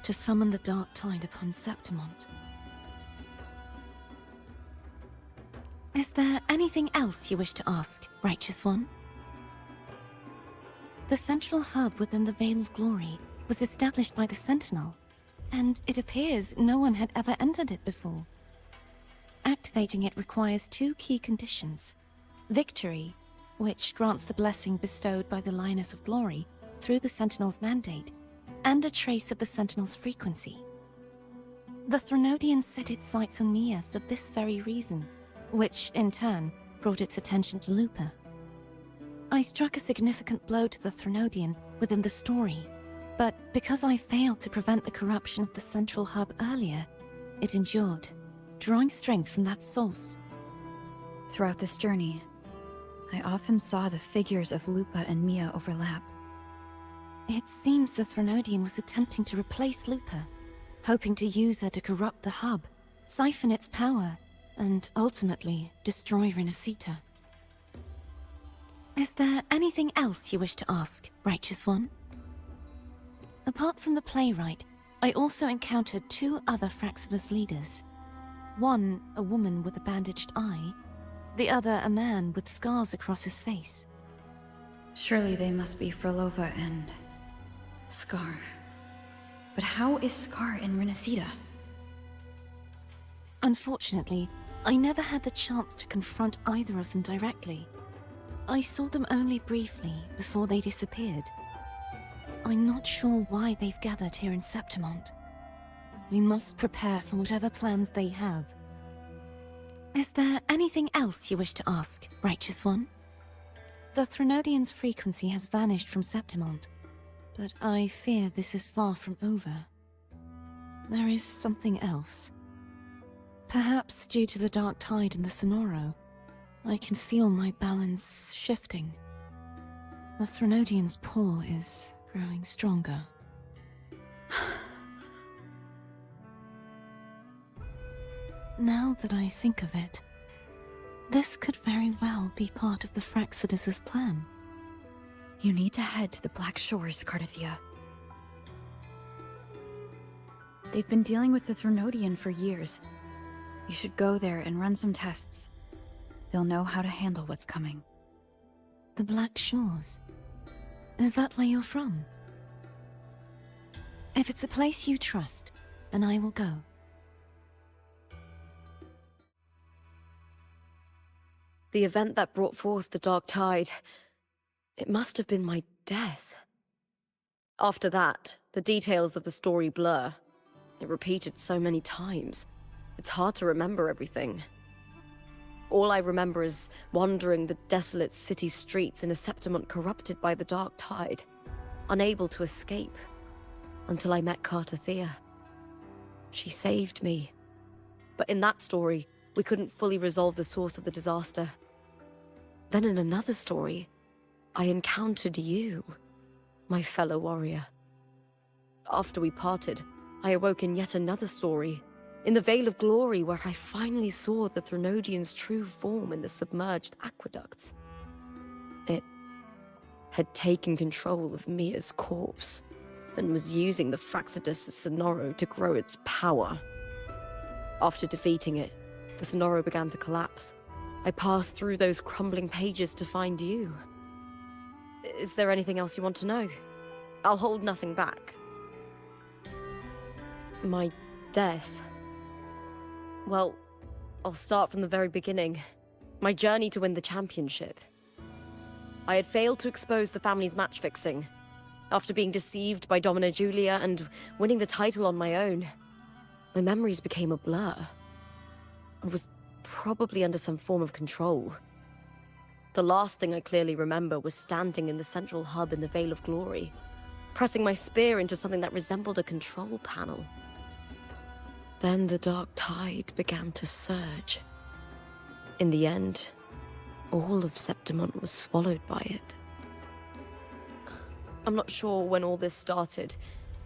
to summon the dark tide upon Septimont. Is there anything else you wish to ask, Righteous One? The central hub within the Veil of Glory was established by the Sentinel, and it appears no one had ever entered it before. Activating it requires 2 key conditions: victory, which grants the blessing bestowed by the Lioness of Glory through the Sentinel's mandate, and a trace of the Sentinel's frequency. The Threnodian set its sights on Mia for this very reason, which, in turn, brought its attention to Lupa. I struck a significant blow to the Threnodian within the story, but because I failed to prevent the corruption of the central hub earlier, it endured, drawing strength from that source. Throughout this journey, I often saw the figures of Lupa and Mia overlap. It seems the Threnodian was attempting to replace Lupa, hoping to use her to corrupt the hub, siphon its power, and ultimately destroy Renacita. Is there anything else you wish to ask, Righteous One? Apart from the playwright, I also encountered 2 other Fraxidus leaders. One, a woman with a bandaged eye, the other a man with scars across his face. Surely they must be Frolova and Scar. But how is Scar in Renacita? Unfortunately, I never had the chance to confront either of them directly. I saw them only briefly before they disappeared. I'm not sure why they've gathered here in Septimont. We must prepare for whatever plans they have. Is there anything else you wish to ask, Righteous One? The Threnodian's frequency has vanished from Septimont, but I fear this is far from over. There is something else. Perhaps due to the dark tide in the Sonoro, I can feel my balance shifting. The Threnodian's pull is growing stronger. Now that I think of it, this could very well be part of the Fraxidus' plan. You need to head to the Black Shores, Cartethyia. They've been dealing with the Threnodian for years. You should go there and run some tests. They'll know how to handle what's coming. The Black Shores? Is that where you're from? If it's a place you trust, then I will go. The event that brought forth the dark tide, it must have been my death. After that, the details of the story blur. It repeated so many times. It's hard to remember everything. All I remember is wandering the desolate city streets in a Septimont corrupted by the dark tide, unable to escape, until I met Cartethyia. She saved me. But in that story, we couldn't fully resolve the source of the disaster. Then in another story, I encountered you, my fellow warrior. After we parted, I awoke in yet another story, in the Veil of Glory, where I finally saw the Threnodian's true form in the submerged aqueducts. It had taken control of Mia's corpse, and was using the Fraxidus Sonoro to grow its power. After defeating it, the Sonoro began to collapse. I passed through those crumbling pages to find you. Is there anything else you want to know? I'll hold nothing back. My death. Well, I'll start from the very beginning. My journey to win the championship. I had failed to expose the family's match-fixing. After being deceived by Domina Julia and winning the title on my own, my memories became a blur. I was probably under some form of control. The last thing I clearly remember was standing in the central hub in the Veil of Glory, pressing my spear into something that resembled a control panel. Then the dark tide began to surge. In the end, all of Septimont was swallowed by it. I'm not sure when all this started,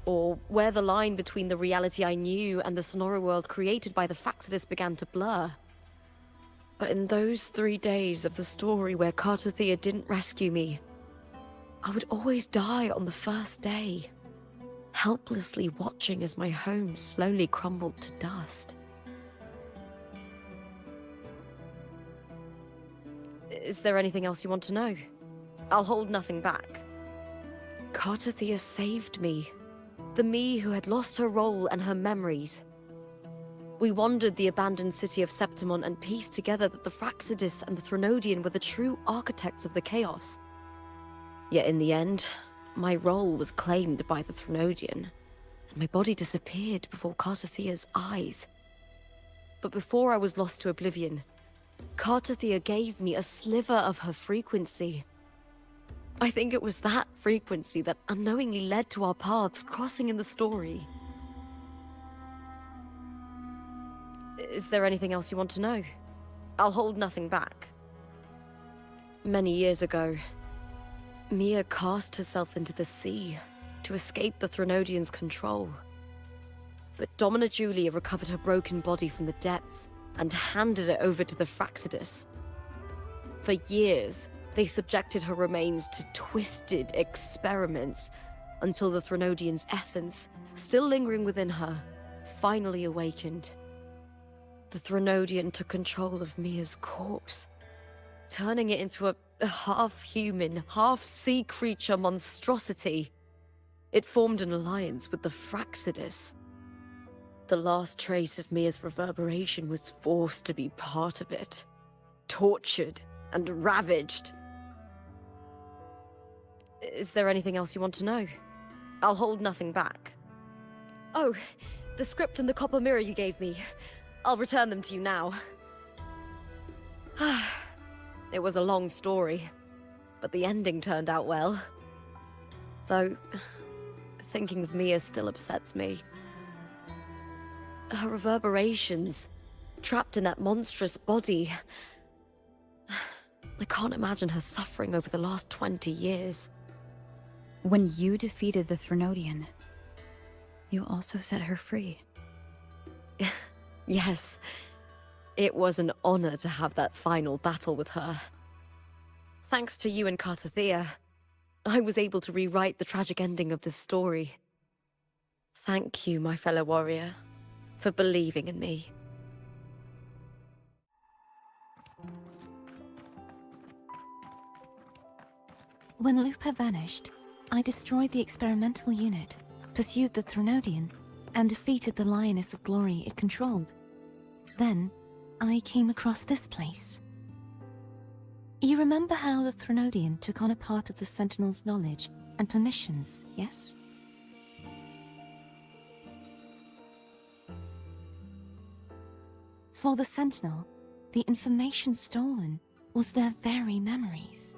or where the line between the reality I knew and the Sonoro world created by the Fraxidus began to blur. But in those 3 days of the story where Cartethyia didn't rescue me, I would always die on the first day, helplessly watching as my home slowly crumbled to dust. Is there anything else you want to know? I'll hold nothing back. Cartethyia saved me. The me who had lost her role and her memories. We wandered the abandoned city of Septimont and pieced together that the Fraxidus and the Threnodian were the true architects of the chaos. Yet in the end, my role was claimed by the Threnodian, and my body disappeared before Cartethyia's eyes. But before I was lost to oblivion, Cartethyia gave me a sliver of her frequency. I think it was that frequency that unknowingly led to our paths crossing in the story. Is there anything else you want to know? I'll hold nothing back. Many years ago, Mia cast herself into the sea to escape the Threnodian's control. But Domina Julia recovered her broken body from the depths and handed it over to the Fraxidus. For years, they subjected her remains to twisted experiments until the Threnodian's essence, still lingering within her, finally awakened. The Threnodian took control of Mia's corpse, turning it into a half-human, half-sea creature monstrosity. It formed an alliance with the Fraxidus. The last trace of Mia's reverberation was forced to be part of it, tortured and ravaged. Is there anything else you want to know? I'll hold nothing back. Oh, the script and the copper mirror you gave me. I'll return them to you now. It was a long story, but the ending turned out well. Though, thinking of Mia still upsets me. Her reverberations, trapped in that monstrous body. I can't imagine her suffering over the last 20 years. When you defeated the Threnodian, you also set her free. Yes. It was an honor to have that final battle with her. Thanks to you and Cartethyia, I was able to rewrite the tragic ending of this story. Thank you, my fellow warrior, for believing in me. When Lupa vanished, I destroyed the experimental unit, pursued the Threnodian, and defeated the Lioness of Glory it controlled. Then, I came across this place. You remember how the Threnodian took on a part of the Sentinel's knowledge and permissions, yes? For the Sentinel, the information stolen was their very memories.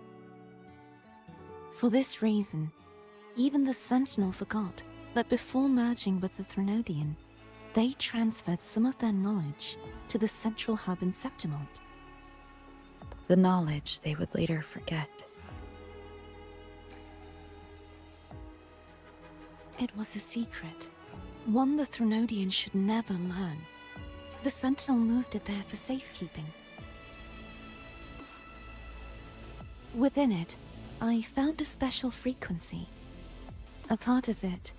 For this reason, even the Sentinel forgot that before merging with the Threnodian, they transferred some of their knowledge to the central hub in Septimont. The knowledge they would later forget. It was a secret, one the Threnodian should never learn. The Sentinel moved it there for safekeeping. Within it, I found a special frequency. A part of it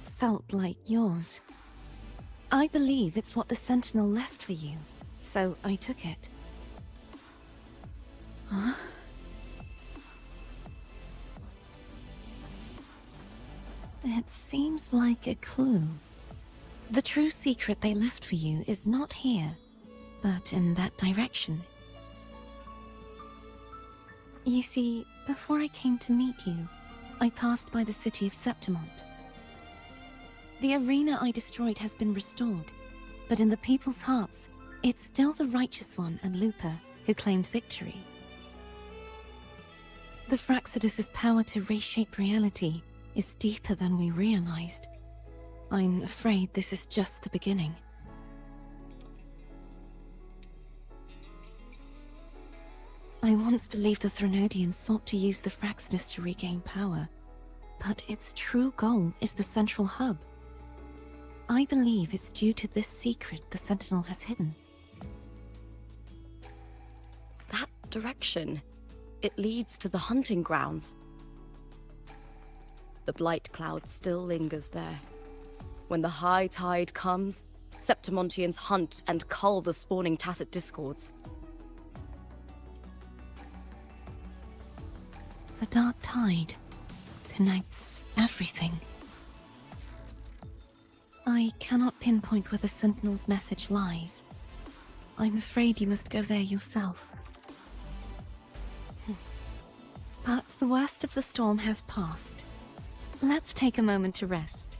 felt like yours. I believe it's what the Sentinel left for you, so I took it. Huh? It seems like a clue. The true secret they left for you is not here, but in that direction. You see, before I came to meet you, I passed by the city of Septimont. The arena I destroyed has been restored, but in the people's hearts, it's still the Righteous One and Lupa who claimed victory. The Fraxidus' power to reshape reality is deeper than we realized. I'm afraid this is just the beginning. I once believed the Threnodians sought to use the Fraxidus to regain power, but its true goal is the central hub. I believe it's due to this secret the Sentinel has hidden. That direction. It leads to the hunting grounds. The blight cloud still lingers there. When the high tide comes, Septimontians hunt and cull the spawning Tacit Discords. The dark tide connects everything. I cannot pinpoint where the Sentinel's message lies. I'm afraid you must go there yourself. But the worst of the storm has passed. Let's take a moment to rest.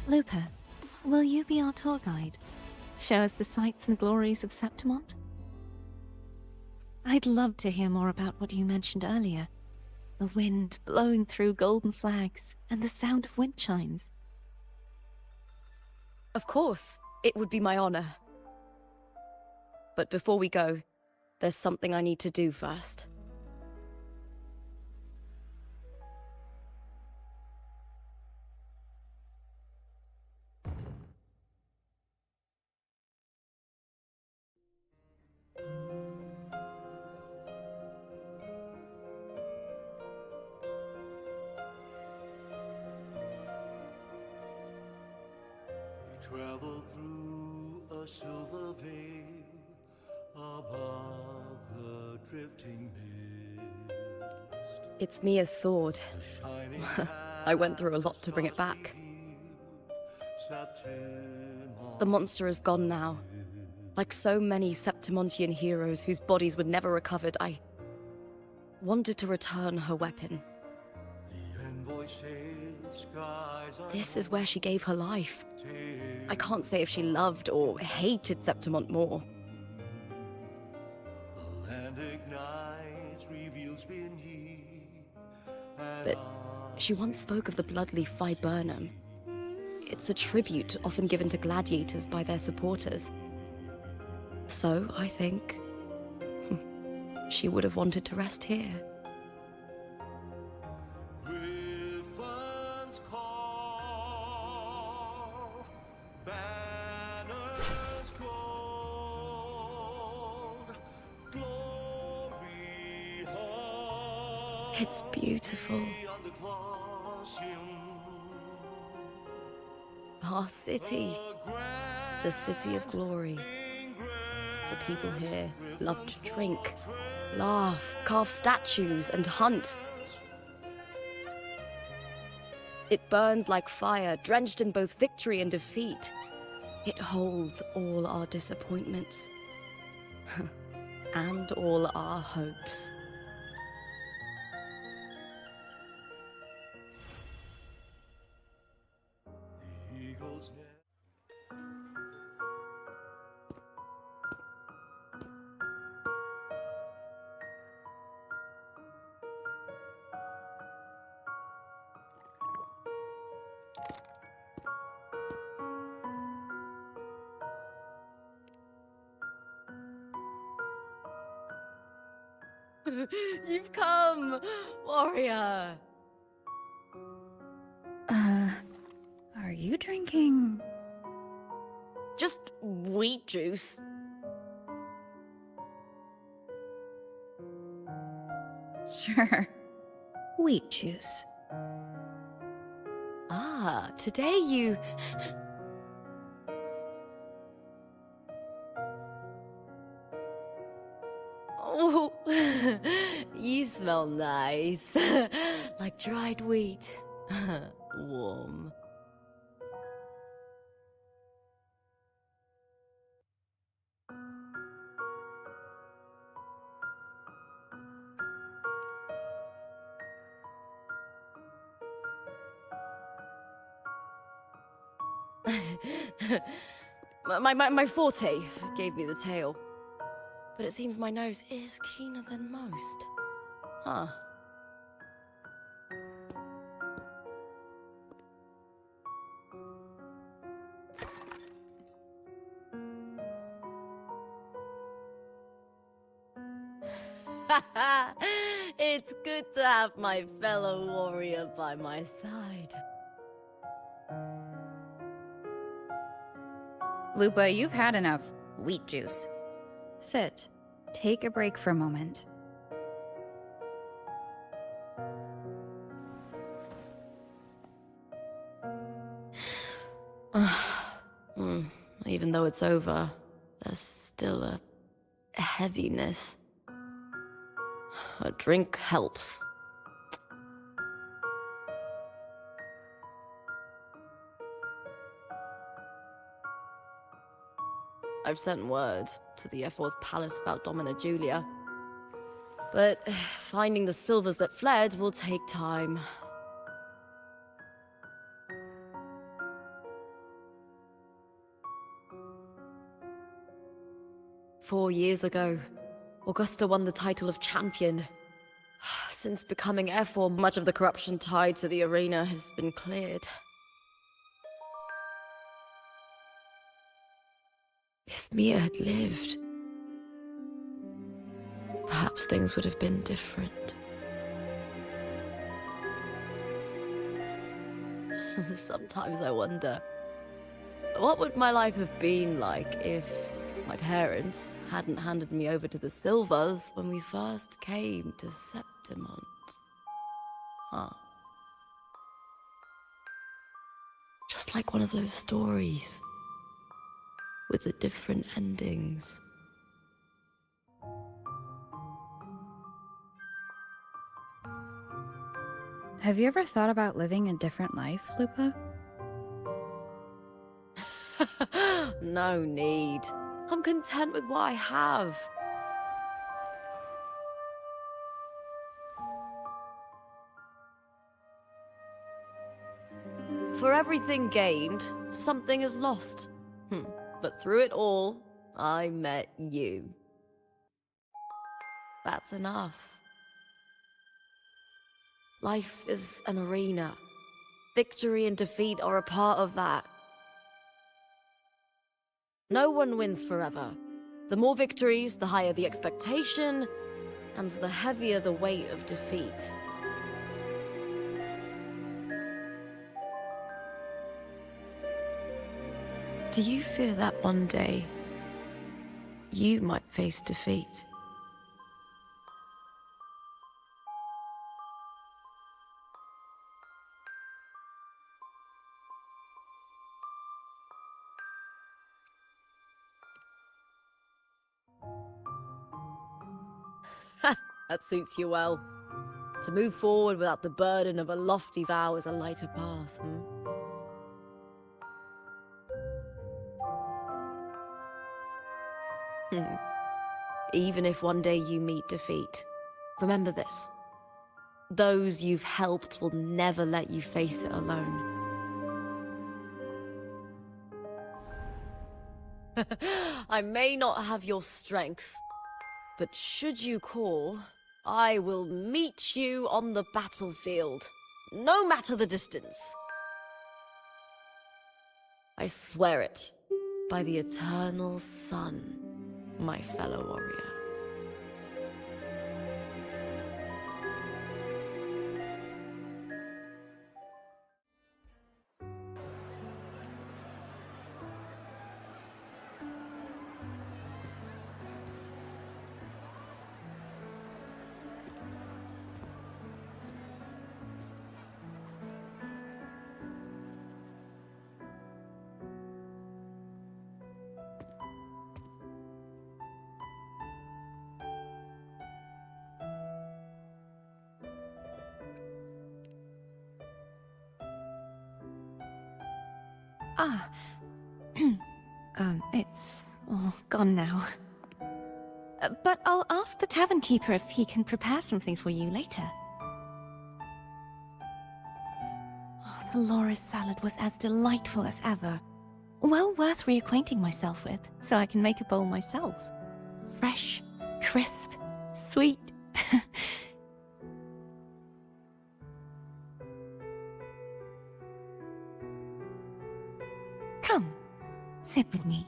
Lupa, will you be our tour guide? Show us the sights and glories of Septimont? I'd love to hear more about what you mentioned earlier. The wind blowing through golden flags and the sound of wind chimes. Of course, it would be my honor. But before we go, there's something I need to do first. Travel through a silver veil above the drifting mist. It's Mia's sword. I went through a lot to bring it back. The monster is gone now. Like so many Septimontian heroes whose bodies were never recovered, I wanted to return her weapon. This is where she gave her life. I can't say if she loved or hated Septimont more. But she once spoke of the bloodleaf viburnum. It's a tribute often given to gladiators by their supporters. So, I think, she would have wanted to rest here. It's beautiful. Our city. The city of glory. The people here love to drink, laugh, carve statues, and hunt. It burns like fire, drenched in both victory and defeat. It holds all our disappointments. And all our hopes. You've come, warrior. Are you drinking? Just wheat juice. Sure. Wheat juice. Ah, today you... Oh, you smell nice. Like dried wheat. Warm. My forte gave me the tail. But it seems my nose is keener than most. Huh. It's good to have my fellow warrior by my side. Lupa, you've had enough wheat juice. Sit. Take a break for a moment. Even though it's over, there's still a heaviness. A drink helps. I've sent word to the F4's palace about Domina Julia. But finding the silvers that fled will take time. "4 years ago, Augusta won the title of champion. Since becoming F4, much of the corruption tied to the arena has been cleared. If Mia had lived, perhaps things would have been different. Sometimes I wonder, what would my life have been like if my parents hadn't handed me over to the Silvers when we first came to Septimont? Huh. Just like one of those stories, with the different endings. Have you ever thought about living a different life, Lupa? No need. I'm content with what I have. For everything gained, something is lost. But through it all, I met you. That's enough. Life is an arena. Victory and defeat are a part of that. No one wins forever. The more victories, the higher the expectation, and the heavier the weight of defeat. Do you fear that one day you might face defeat? That suits you well. To move forward without the burden of a lofty vow is a lighter path, Even if one day you meet defeat, remember this. Those you've helped will never let you face it alone. I may not have your strength, but should you call, I will meet you on the battlefield, no matter the distance. I swear it, by the eternal sun, my fellow warrior. Ah. It's all gone now. But I'll ask the tavern keeper if he can prepare something for you later. Oh, the loris salad was as delightful as ever. Well worth reacquainting myself with, so I can make a bowl myself. Fresh, crisp, sweet. Come, sit with me.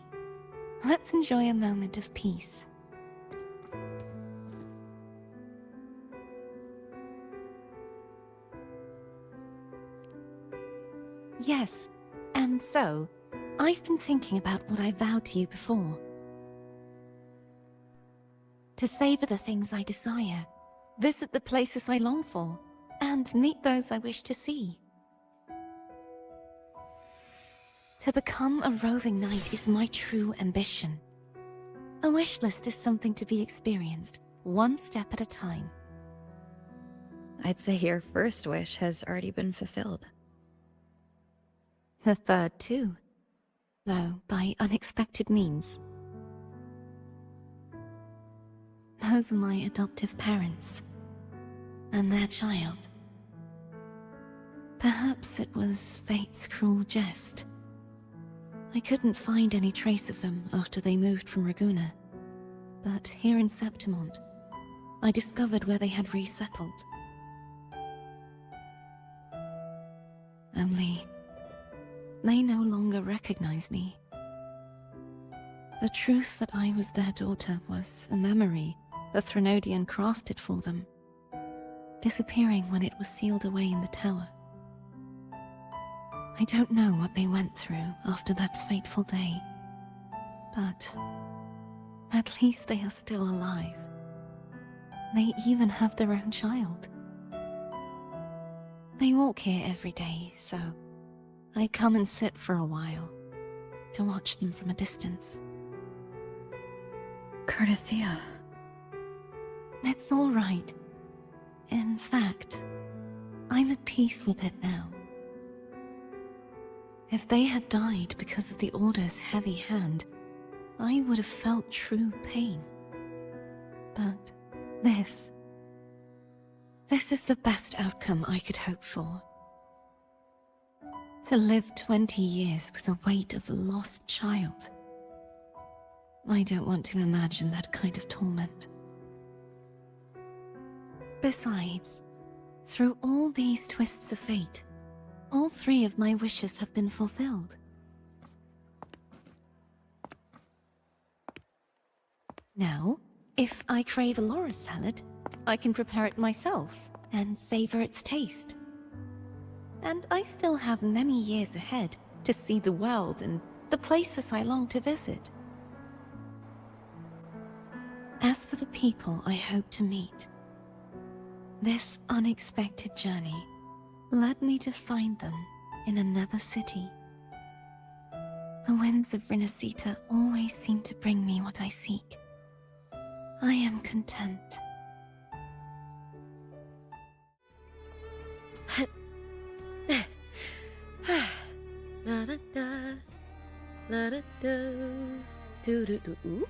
Let's enjoy a moment of peace. Yes, and so, I've been thinking about what I vowed to you before. To savor the things I desire, visit the places I long for, and meet those I wish to see. To become a roving knight is my true ambition. A wish list is something to be experienced, one step at a time. I'd say your first wish has already been fulfilled. The third too, though by unexpected means. Those are my adoptive parents, and their child. Perhaps it was fate's cruel jest. I couldn't find any trace of them after they moved from Raguna, but here in Septimont, I discovered where they had resettled. Only, they no longer recognize me. The truth that I was their daughter was a memory the Threnodian crafted for them, disappearing when it was sealed away in the tower. I don't know what they went through after that fateful day, but at least they are still alive. They even have their own child. They walk here every day, so I come and sit for a while to watch them from a distance. Cartethyia. It's all right. In fact, I'm at peace with it now. If they had died because of the Order's heavy hand, I would have felt true pain. But this is the best outcome I could hope for. To live 20 years with the weight of a lost child. I don't want to imagine that kind of torment. Besides, through all these twists of fate, all three of my wishes have been fulfilled. Now, if I crave a loris salad, I can prepare it myself and savor its taste. And I still have many years ahead to see the world and the places I long to visit. As for the people I hope to meet, this unexpected journey led me to find them in another city. The winds of Rinasita always seem to bring me what I seek. I am content. La da da, la da da, do do do. Ooh.